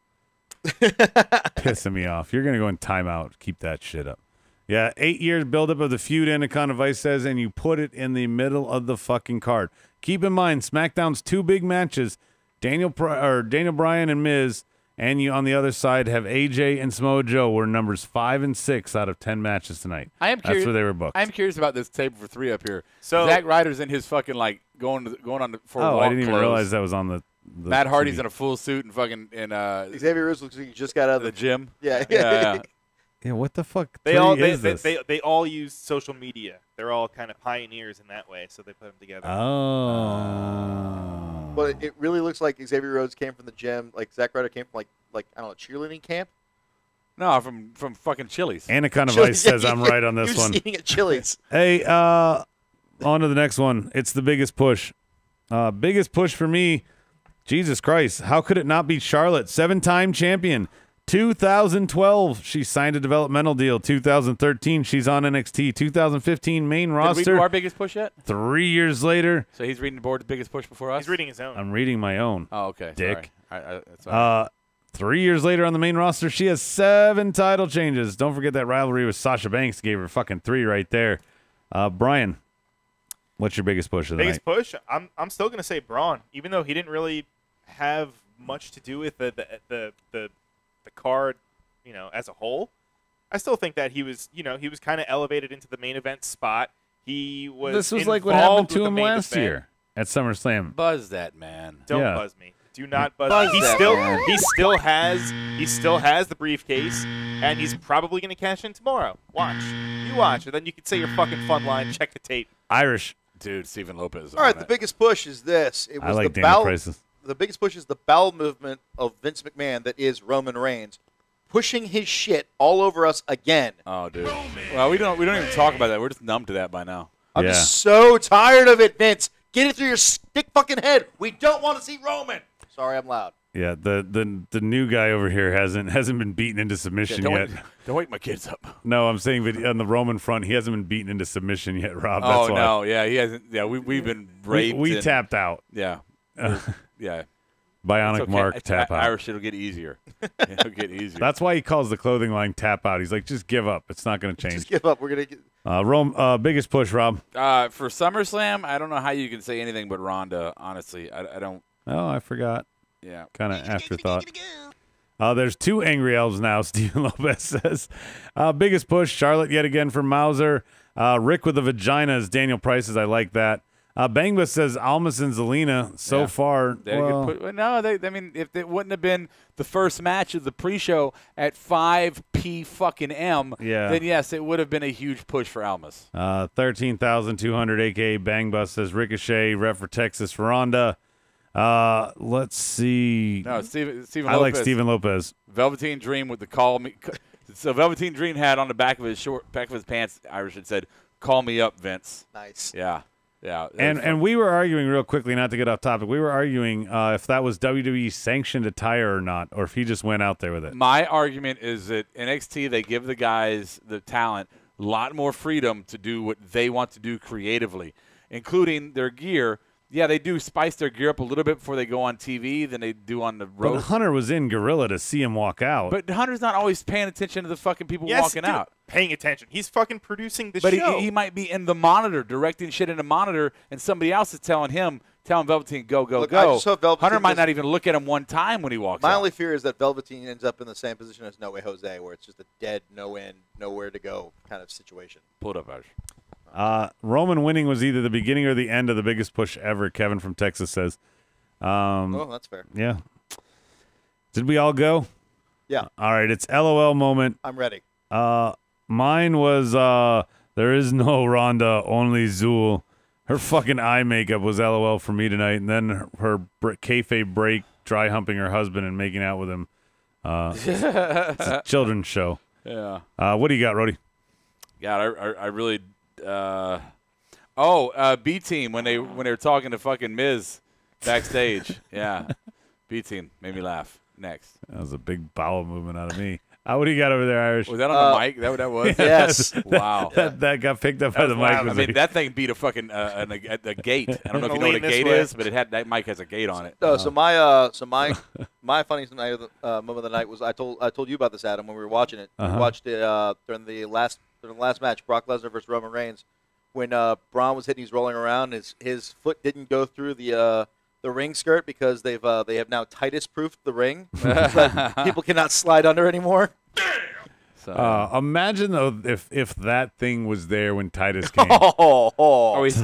Pissing me off. You're going to go in timeout. Keep that shit up. Yeah, 8 years buildup of the feud, Anaconda Vice says, and you put it in the middle of the fucking card. Keep in mind, SmackDown's 2 big matches, Daniel Bryan and Miz, and you on the other side have AJ and Samoa Joe were numbers 5 and 6 out of 10 matches tonight. That's where they were booked. I'm curious about this Table for Three up here. So Zack Ryder's in his fucking going on for a walk I didn't even clothes. realize that was on the Matt Hardy's TV. in a full suit and fucking Xavier Woods looks like he just got out of the gym. Yeah. Yeah. Yeah, what the fuck? They all is this? they all use social media. They're all kind of pioneers in that way, so they put them together. Oh. But it really looks like Xavier Rhodes came from the gym. Like Zack Ryder came from like I don't know, cheerleading camp. No, from fucking Chili's. Anaconda Vice says I'm right on this He was one. eating at Chili's. Hey, on to the next one. It's the biggest push. Biggest push for me. Jesus Christ. How could it not be Charlotte? 7-time champion. 2012, she signed a developmental deal. 2013, she's on NXT. 2015, main roster. Did we do our biggest push yet? 3 years later. So he's reading the board's biggest push before us? He's reading his own. I'm reading my own. Oh, okay. Dick. Sorry. That's all right. 3 years later on the main roster, she has 7 title changes. Don't forget that rivalry with Sasha Banks gave her fucking 3 right there. Brian, what's your biggest push of the Biggest night? push? I'm still gonna say Braun, even though he didn't really have much to do with the card, as a whole. I still think that he was kind of elevated into the main event spot. He was. This was like what happened involved to with him the main last event. year at SummerSlam. Buzz that man. Don't Yeah. buzz me. Do not buzz. Buzz me. that man. He still has the briefcase, and he's probably going to cash in tomorrow. Watch. You watch, and then you can say your fucking fun line. Check the tape. Irish. Dude, Stephen Lopez. All right, the biggest push is this. It was I like the Daniel bowel. Price's. The biggest push is the bowel movement of Vince McMahon that is Roman Reigns, pushing his shit all over us again. Oh, dude. Well, we don't even talk about that. We're just numb to that by now. I'm Yeah. just so tired of it, Vince. Get it through your stick fucking head. We don't want to see Roman. Sorry, I'm loud. Yeah, the new guy over here hasn't been beaten into submission yet. Don't wake my kids up. No, I'm saying that on the Roman front, he hasn't been beaten into submission yet, Rob. Oh, That's why. no. Yeah, he hasn't. Yeah, we've been raped. We and- tapped out. Yeah. Yeah. Bionic It's okay. Mark tap out. Irish, it'll get easier. It'll get easier. That's why he calls the clothing line tap out. He's like, just give up. It's not going to change. Just give up. We're gonna get. Biggest push, Rob. For SummerSlam, I don't know how you can say anything but Ronda, honestly. I don't. Oh, I forgot. Yeah. Kind of afterthought. There's 2 angry elves now, Stephen Lopez says. Biggest push, Charlotte yet again for Mauser. Rick with the vagina is Daniel Price's. I like that. Bangba says Almas and Zelina so Yeah. far. They had a good put, no, I mean, if it wouldn't have been the first match of the pre-show at 5 fucking M, Yeah. then yes, it would have been a huge push for Almas. 13,200, a.k.a. Bangba says Ricochet, rep for Texas for Ronda. Let's see. No, Stephen I Lopez. like Stephen Lopez. Velveteen Dream with the call me. So Velveteen Dream had on the back of his pants. Irish had said, "Call me up, Vince." Nice. Yeah, yeah. And we were arguing real quickly, not to get off topic. We were arguing if that was WWE sanctioned attire or not, or if he just went out there with it. My argument is that NXT, they give the guys, the talent, a lot more freedom to do what they want to do creatively, including their gear. Yeah, they do spice their gear up a little bit before they go on TV than they do on the road. But Hunter was in Gorilla to see him walk out. But Hunter's not always paying attention to the fucking people Yes, walking dude, out. paying attention. He's fucking producing the But show. he might be in the monitor, directing shit in the monitor, and somebody else is telling Velveteen, go, Look, I go. just hope Velveteen Hunter might doesn't- not even look at him one time when he walks out. My only fear is that Velveteen ends up in the same position as No Way Jose, where it's just a dead, no end, nowhere to go kind of situation. Pull it up, Ash. Roman winning was either the beginning or the end of the biggest push ever, Kevin from Texas says. Oh, that's fair. Yeah. Did we all go? Yeah, All right, it's LOL moment. I'm ready. Mine was there is no Ronda, only Zool. Her fucking eye makeup was LOL for me tonight, and then her kayfabe break, dry humping her husband and making out with him. It's a children's show. Yeah. What do you got, Rody? God, I really. B Team when they were talking to fucking Miz backstage. Yeah, B Team made me laugh. Next, That was a big bowel movement out of me. What do you got over there, Irish? was that on the mic? That what that was? Yes. Wow. That got picked up by the mic. I was mean, like- that thing beat a fucking a gate. I don't know if you know what a Lean this gate way. is, but that mic has a gate on it. No, so my funniest moment of the night was I told you about this, Adam, when we were watching it. We watched it during the last match, Brock Lesnar versus Roman Reigns, when Braun was hitting, he's rolling around, his foot didn't go through the ring skirt because they have now Titus-proofed the ring, so that people cannot slide under anymore. So, imagine though if that thing was there when Titus came.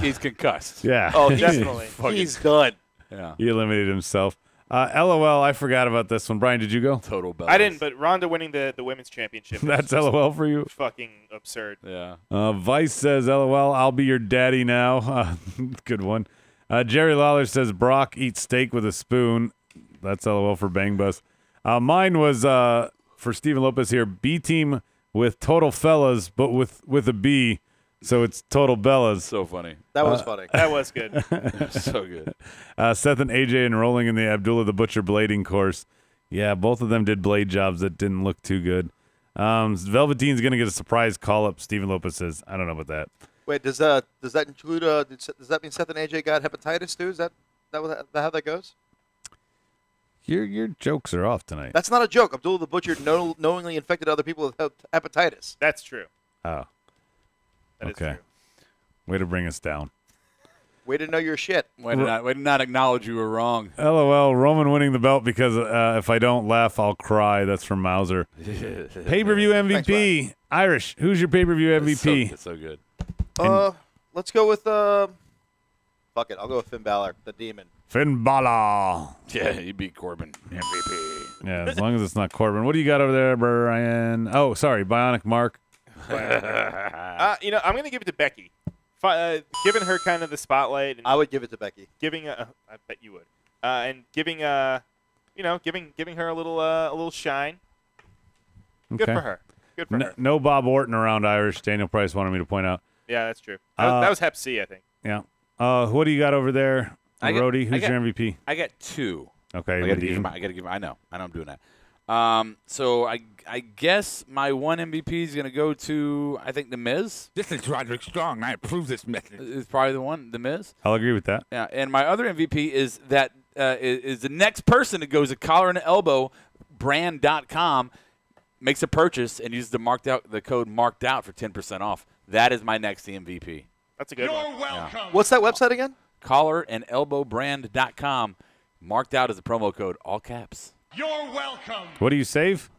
he's concussed. Yeah. Oh, Definitely. He's done. Yeah. He eliminated himself. LOL, I forgot about this one. Brian, did you go? Total bells. I didn't, but Ronda winning the women's championship. That's was just LOL for you. fucking absurd. Yeah. Vice says, LOL, I'll be your daddy now. Good one. Jerry Lawler says, Brock eats steak with a spoon. That's LOL for Bang Bus. Mine was for Stephen Lopez here, B Team with Total Fellas, but with a B. So it's Total Bellas. So funny. That was funny. That was good. So good. Seth and AJ enrolling in the Abdullah the Butcher blading course. Yeah, both of them did blade jobs that didn't look too good. Velveteen's going to get a surprise call-up, Stephen Lopez says. I don't know about that. Wait, does that include? Does that mean Seth and AJ got hepatitis too? Is that how that goes? Your jokes are off tonight. That's not a joke. Abdullah the Butcher knowingly infected other people with hepatitis. That's true. Oh, That is okay. true. Way to bring us down. Way to know your shit. Way to not acknowledge you were wrong. LOL, Roman winning the belt because if I don't laugh, I'll cry. That's from Mauser. Pay-per-view MVP. Thanks, Irish, who's your pay-per-view MVP? It's so good. Let's go with fuck it. I'll go with Finn Balor, the Demon. Finn Balor. Yeah, you beat Corbin. MVP. Yeah, as long as it's not Corbin. What do you got over there, Brian? Oh, sorry, Bionic Mark. I'm going to give it to Becky. Giving her kind of the spotlight. And I would give it to Becky. I bet you would. And giving her a little shine. Good Okay. for her. Good for her. No Bob Orton around Irish. Daniel Price wanted me to point out. Yeah, that's true. That was Hep C, I think. Yeah. What do you got over there, Rhodey? Who's your MVP? I got 2. Okay. I got to give. I know I'm doing that. So I guess my one MVP is going to go to, I think, The Miz. This is Roderick Strong. I approve this message. Is probably the one, The Miz. I'll agree with that. Yeah, and my other MVP is that is the next person that goes to collar and elbow brand.com, makes a purchase, and uses the code marked out for 10% off. That is my next MVP. That's a good one. You're welcome. Yeah. What's that website again? Collar and elbow brand.com, marked out as a promo code, all caps. You're welcome. What do you save?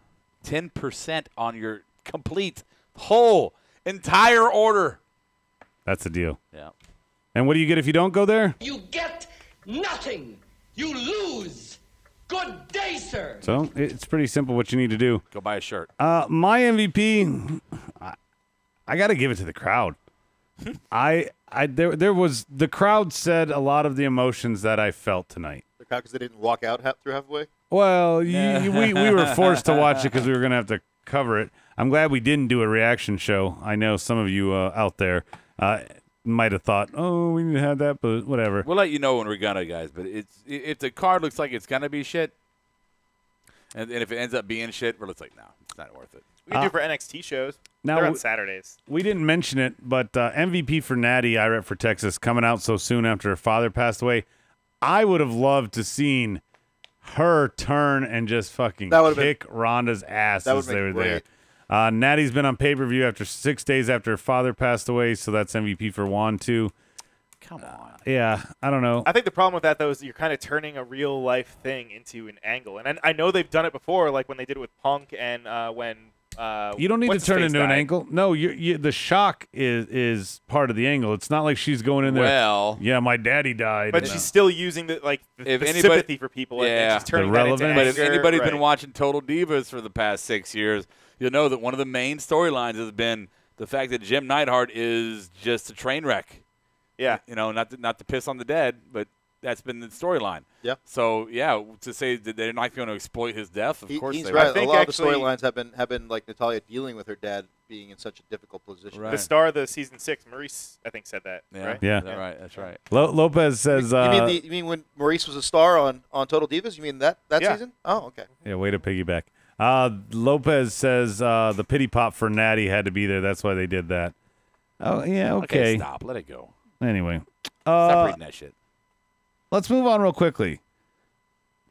10% on your complete, whole, entire order. That's the deal. Yeah. And what do you get if you don't go there? You get nothing. You lose. Good day, sir. So it's pretty simple what you need to do. Go buy a shirt. My MVP, I got to give it to the crowd. There was the crowd said a lot of the emotions that I felt tonight. The crowd because they didn't walk out through halfway. Well, we were forced to watch it because we were going to have to cover it. I'm glad we didn't do a reaction show. I know some of you out there might have thought, oh, we need to have that, but whatever. We'll let you know when we're gonna, guys. But if the card looks like it's gonna be shit, and if it ends up being shit, we're just like, no, it's not worth it. We can do it for NXT shows. Now, They're on Saturdays. We didn't mention it, but MVP for Natty, I rep for Texas, coming out so soon after her father passed away. I would have loved to seen her turn and just fucking kick Ronda's ass as they were there. Natty's been on pay-per-view after 6 days after her father passed away, so that's MVP for Juan, too. Come on. Yeah, I don't know. I think the problem with that, though, is you're kind of turning a real-life thing into an angle. And I know they've done it before, like when they did it with Punk and when you don't need to turn into an angle. No, the shock is part of the angle. It's not like she's going in there. Well, yeah, my daddy died. But she's still using the sympathy for people. Yeah, and she's turning that into But if anger. anybody's been watching Total Divas for the past 6 years, you'll know that one of the main storylines has been the fact that Jim Neidhart is just a train wreck. Yeah, not to piss on the dead, but that's been the storyline. Yeah. So to say that they're not going to exploit his death, of course he's they right. will. A lot of the storylines have been like Natalya dealing with her dad being in such a difficult position. The star of the season 6, Maurice, I think, said that. Yeah, right? Yeah. That's right. Lopez says. You mean when Maurice was a star on Total Divas? You mean that season? Oh, okay. Yeah, way to piggyback. Lopez says the pity pop for Natty had to be there. That's why they did that. Oh, yeah, okay. Stop. Let it go. Anyway. Stop reading that shit. Let's move on real quickly.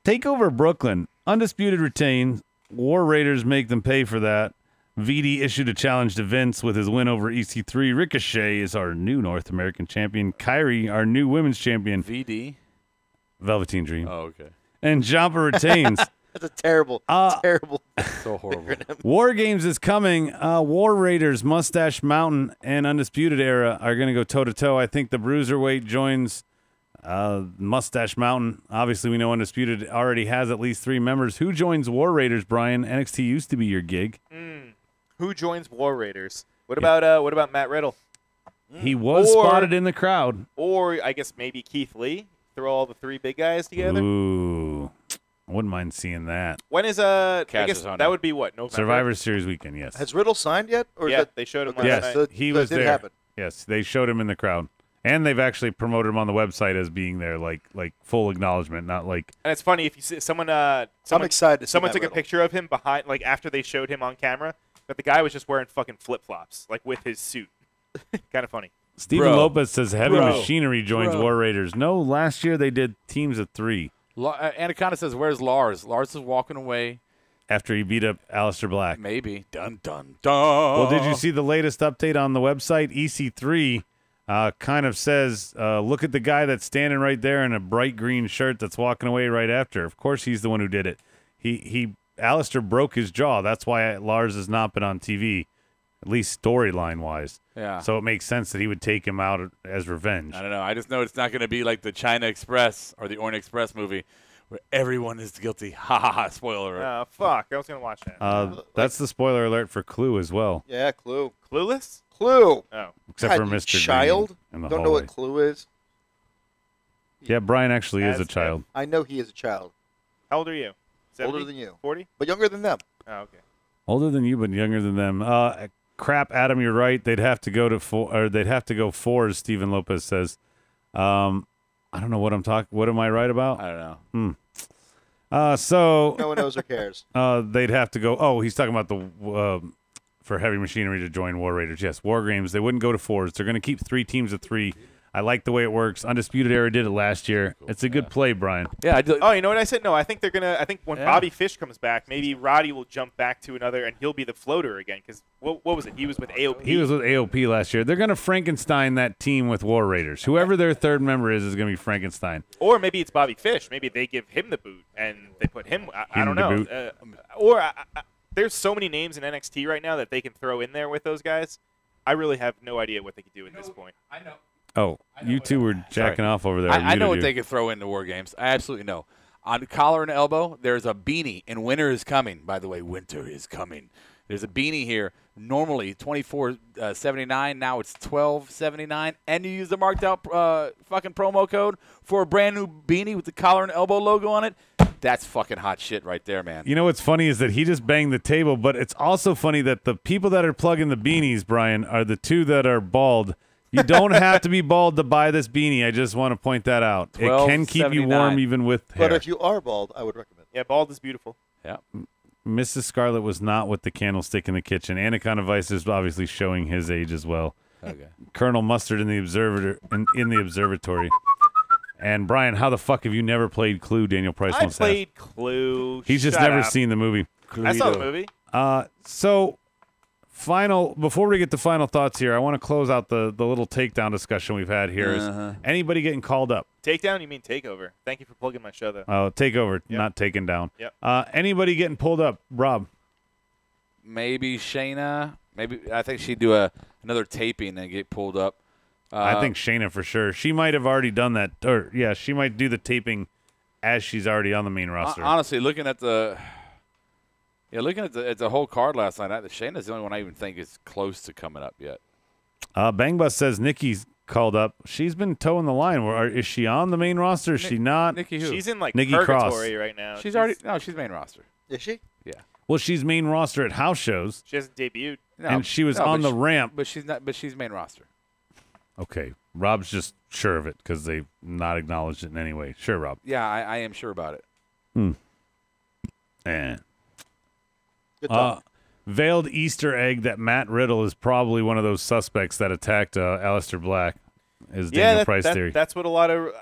Takeover Brooklyn. Undisputed retains. War Raiders make them pay for that. VD issued a challenge to Vince with his win over EC3. Ricochet is our new North American champion. Kyrie, our new women's champion. VD? Velveteen Dream. Oh, okay. And Ciampa retains. That's a terrible. So horrible. War Games is coming. War Raiders, Mustache Mountain, and Undisputed Era are going to go toe-to-toe. I think the Bruiserweight joins Mustache Mountain. Obviously, we know Undisputed already has at least 3 members. Who joins War Raiders, Brian? NXT used to be your gig. Who joins War Raiders? What about Matt Riddle? He was spotted in the crowd. Or I guess maybe Keith Lee. Throw all the 3 big guys together. Ooh. I wouldn't mind seeing that. When is I guess that would be what? November? Survivor Series weekend, yes. Has Riddle signed yet? Or yeah, is they showed him okay, last yes, night. he was there. Happen. Yes, they showed him in the crowd. And they've actually promoted him on the website as being there, like full acknowledgement, not like. And it's funny if you see someone. I'm excited. Someone took Riddle. a picture of him behind, like after they showed him on camera, but the guy was just wearing fucking flip flops, like with his suit. Kind of funny. Steven Lopez says Heavy Machinery joins War Raiders. No, last year they did teams of 3. Anaconda says, "Where's Lars?" Lars is walking away after he beat up Aleister Black. Maybe. Dun dun dun. Well, did you see the latest update on the website? EC3 kind of says, look at the guy that's standing right there in a bright green shirt that's walking away right after. Of course he's the one who did it. Alistair broke his jaw. That's why Lars has not been on TV, at least storyline-wise. Yeah. So it makes sense that he would take him out as revenge. I don't know. I just know it's not going to be like the China Express or the Orient Express movie where everyone is guilty. Ha ha ha. Spoiler alert. Fuck. I was going to watch that. That's the spoiler alert for Clue as well. Yeah, Clue. Clueless? Clue. Oh. Except God, for you Mr. Child? Green in the Don't know hallway. what Clue is? Yeah, Brian actually is a As child. I know he is a child. How old are you? 70? Older than you. 40? But younger than them. Oh, okay. Older than you, but younger than them. Crap, Adam, you're right. They'd have to go to four, or they'd have to go four, as Stephen Lopez says. I don't know what I'm talking. What am I right about? I don't know. So No one knows or cares. they'd have to go. Oh, he's talking about the for heavy machinery to join War Raiders. Yes, War Games. They wouldn't go to fours. They're going to keep 3 teams of 3. I like the way it works. Undisputed Era did it last year. It's a good play, Brian. Yeah, I do. Oh, you know what I said? No, I think they're gonna. I think when Yeah. Bobby Fish comes back, maybe Roddy will jump back to another, and he'll be the floater again. Because what was it? He was with AOP. He was with AOP last year. They're going to Frankenstein that team with War Raiders. Whoever their third member is going to be Frankenstein. Or maybe it's Bobby Fish. Maybe they give him the boot and they put him. I Him don't the know. Or there's so many names in NXT right now that they can throw in there with those guys. I really have no idea what they could do at this point. I know. Oh, you two were jacking off over there. I know what you. they could throw into War Games. I absolutely know. On the collar and elbow, there's a beanie, and winter is coming. By the way, winter is coming. There's a beanie here. Normally $24.79. Now it's $12.79, and you use the marked out fucking promo code for a brand new beanie with the collar and elbow logo on it. That's fucking hot shit right there, man. You know what's funny is that he just banged the table, but it's also funny that the people that are plugging the beanies, Brian, are the two that are bald. You don't have to be bald to buy this beanie. I just want to point that out. It can keep you warm $12.79. even with hair. But if you are bald, I would recommend it. Yeah, bald is beautiful. Yeah. Mrs. Scarlett was not with the candlestick in the kitchen. Anaconda Vice is obviously showing his age as well. Okay. Colonel Mustard in the observatory. And Brian, how the fuck have you never played Clue? Daniel Price I wants to played ask. Clue. He's just Shut never up. seen the movie. I saw the movie. So before we get to final thoughts here, I want to close out the little takedown discussion we've had here. Is anybody getting called up? Takedown? You mean takeover? Thank you for plugging my show, though. Takeover, not taken down. Yep. Anybody getting pulled up? Rob? Maybe Shayna. Maybe I think she'd do another taping and get pulled up. I think Shayna for sure. She might have already done that. Or, yeah, she might do the taping as she's already on the main roster. Honestly, looking at the whole card last night, Shayna's the only one I even think is close to coming up yet. Bang Bus says Nikki's called up. She's been toeing the line. Is she on the main roster? Is she not? Nikki who? She's in like Nikki purgatory Cross. right now. She's main roster. Is she? Yeah. Well, she's main roster at house shows. She hasn't debuted. No, and she was no, on but the ramp. But she's not. But she's main roster. Okay. Rob's just sure of it because they've not acknowledged it in any way. Sure, Rob. Yeah, I am sure about it. And Good talk. veiled Easter egg that Matt Riddle is probably one of those suspects that attacked Aleister Black. Is Daniel Price theory? That's what a lot of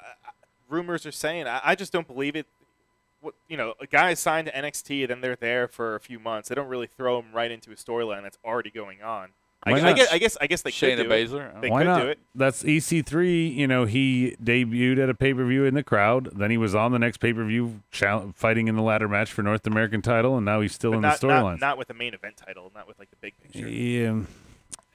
rumors are saying. I just don't believe it. A guy is signed to NXT, then they're there for a few months. They don't really throw him right into a storyline that's already going on. Why I not? guess they could Shayna do Baszler? it. They Why could not? do it. That's EC3. He debuted at a pay-per-view in the crowd. Then he was on the next pay-per-view fighting in the ladder match for North American title, and now he's still in the storylines. Not with the main event title, not with like the big picture. Yeah.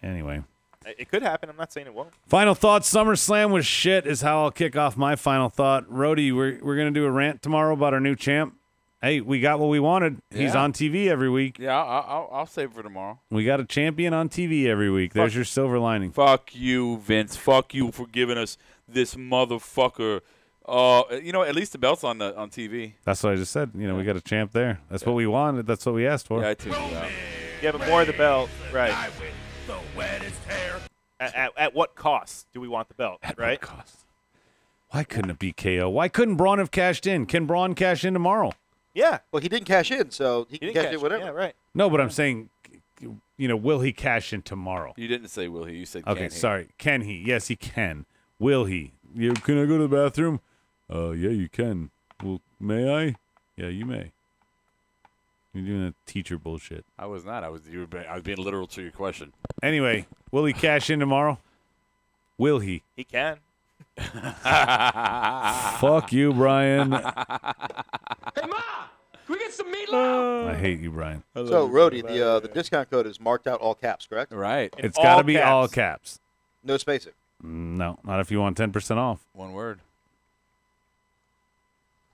Anyway. It could happen. I'm not saying it won't. Final thoughts. SummerSlam was shit is how I'll kick off my final thought. Rhodey, we're going to do a rant tomorrow about our new champ. Hey, we got what we wanted. He's Yeah. on TV every week. Yeah, I'll save it for tomorrow. We got a champion on TV every week. There's your silver lining. Fuck you, Vince. Fuck you for giving us this motherfucker. At least the belt's on TV. That's what I just said. We got a champ there. That's what we wanted. That's what we asked for. Yeah, I tuned it out. Yeah, but more of the belt, right? At what cost do we want the belt, At right? what cost? Why couldn't it be KO? Why couldn't Braun have cashed in? Can Braun cash in tomorrow? Yeah. Well, he didn't cash in, so he can didn't cash in whatever. Yeah, right. No, but I'm saying, will he cash in tomorrow? You didn't say will he. You said Okay, can he. sorry. Can he? Yes, he can. Will he? Can I go to the bathroom? Yeah, you can. Well, may I? Yeah, you may. You're doing that teacher bullshit. I was not. I was being literal to your question. Anyway, will he cash in tomorrow? Will he? He can. Fuck you, Brian. Hey, Ma! Can we get some meatloaf? I hate you, Brian. So, Rhodey, the discount code is marked out all caps, correct? Right. It's got to be all caps. No spacing. No, not if you want 10% off. One word.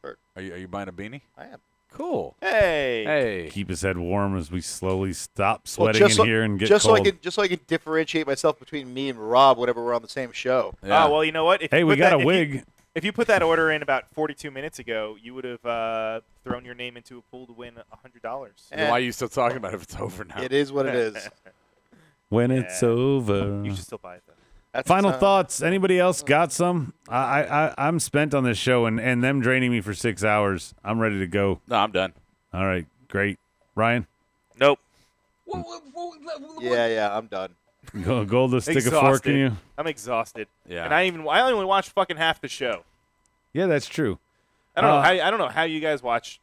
Kurt. Are you buying a beanie? I am. Cool. Hey. Hey. Keep his head warm as we slowly stop sweating in here and get just cold. so I can differentiate myself between me and Rob whenever we're on the same show. Yeah. Oh, well, you know what? If Hey, you we put got that- a wig. If you put that order in about 42 minutes ago, you would have thrown your name into a pool to win $100. Then why are you still talking about it if it's over now? It is what it is. When it's over. You should still buy it, though. That's Final thoughts. Anybody else got some? I'm spent on this show, and them draining me for 6 hours. I'm ready to go. No, I'm done. All right, great. Ryan? Nope. Yeah, I'm done. Gold to stick a fork in you? I'm exhausted. Yeah. And I only watched fucking half the show. Yeah, that's true. I don't know how you guys watch.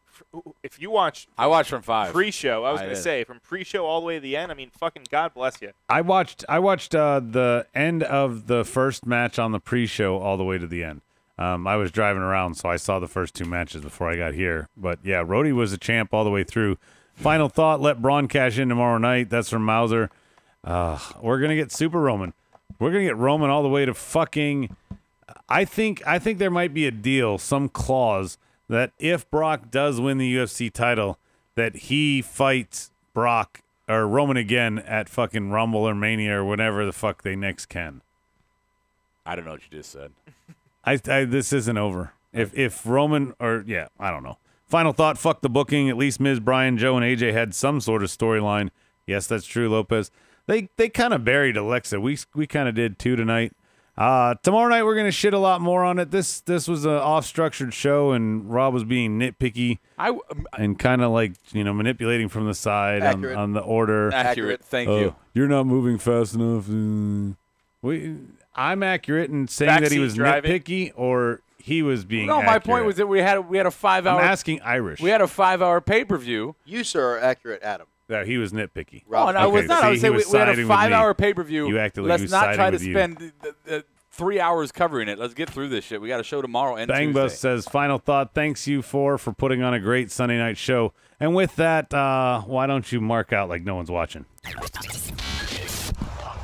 If you watch, I watched from 5. Pre-show. I was going did. to say from pre-show all the way to the end. I mean, fucking God bless you. I watched the end of the first match on the pre-show all the way to the end. I was driving around, so I saw the first 2 matches before I got here. But, yeah, Rhodey was a champ all the way through. Final thought, let Braun cash in tomorrow night. That's from Mauser. We're going to get Super Roman. We're going to get Roman all the way to fucking – I think there might be a deal, some clause, that if Brock does win the UFC title, that he fights Brock or Roman again at fucking Rumble or Mania or whatever the fuck they next can. I don't know what you just said. This isn't over. If Roman or I don't know. Final thought, fuck the booking. At least Miz, Brian, Joe, and AJ had some sort of storyline. Yes, that's true, Lopez. They kind of buried Alexa. We kind of did too tonight. Tomorrow night we're gonna shit a lot more on it. This was an off-structured show, and Rob was being nitpicky and kind of like manipulating from the side on the order. Accurate. Thank you. You're not moving fast enough. I'm accurate in saying that he was nitpicky, or he was being. No, my point was that we had a 5-hour. I'm asking Irish. We had a 5-hour pay-per-view. You, sir, are accurate, Adam. That he was nitpicky. Oh, and I was not. I was saying we had a 5-hour pay-per-view. You acted like Let's he was not try to siding spend 3 hours covering it. Let's get through this shit. We got a show tomorrow and Bang Tuesday. Bus says, final thought, thanks you for putting on a great Sunday night show. And with that, why don't you mark out like no one's watching? I'll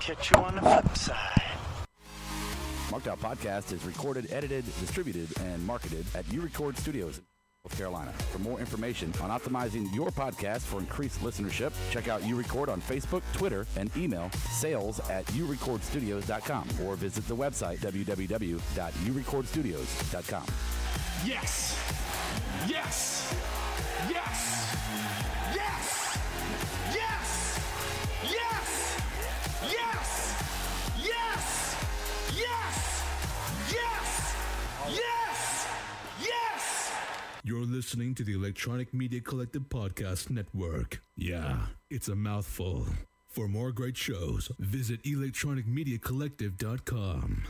catch you on the flip side. Marked Out Podcast is recorded, edited, distributed, and marketed at U Record Studios in North Carolina. For more information on optimizing your podcast for increased listenership, check out U Record on Facebook, Twitter, and email sales@urecordstudios.com or visit the website www.urecordstudios.com. Yes! Yes! Yes! Yes! Yes! Yes! Yes! Yes! Yes! Yes! Yes! Yes! You're listening to the Electronic Media Collective Podcast Network. Yeah, it's a mouthful. For more great shows, visit electronicmediacollective.com.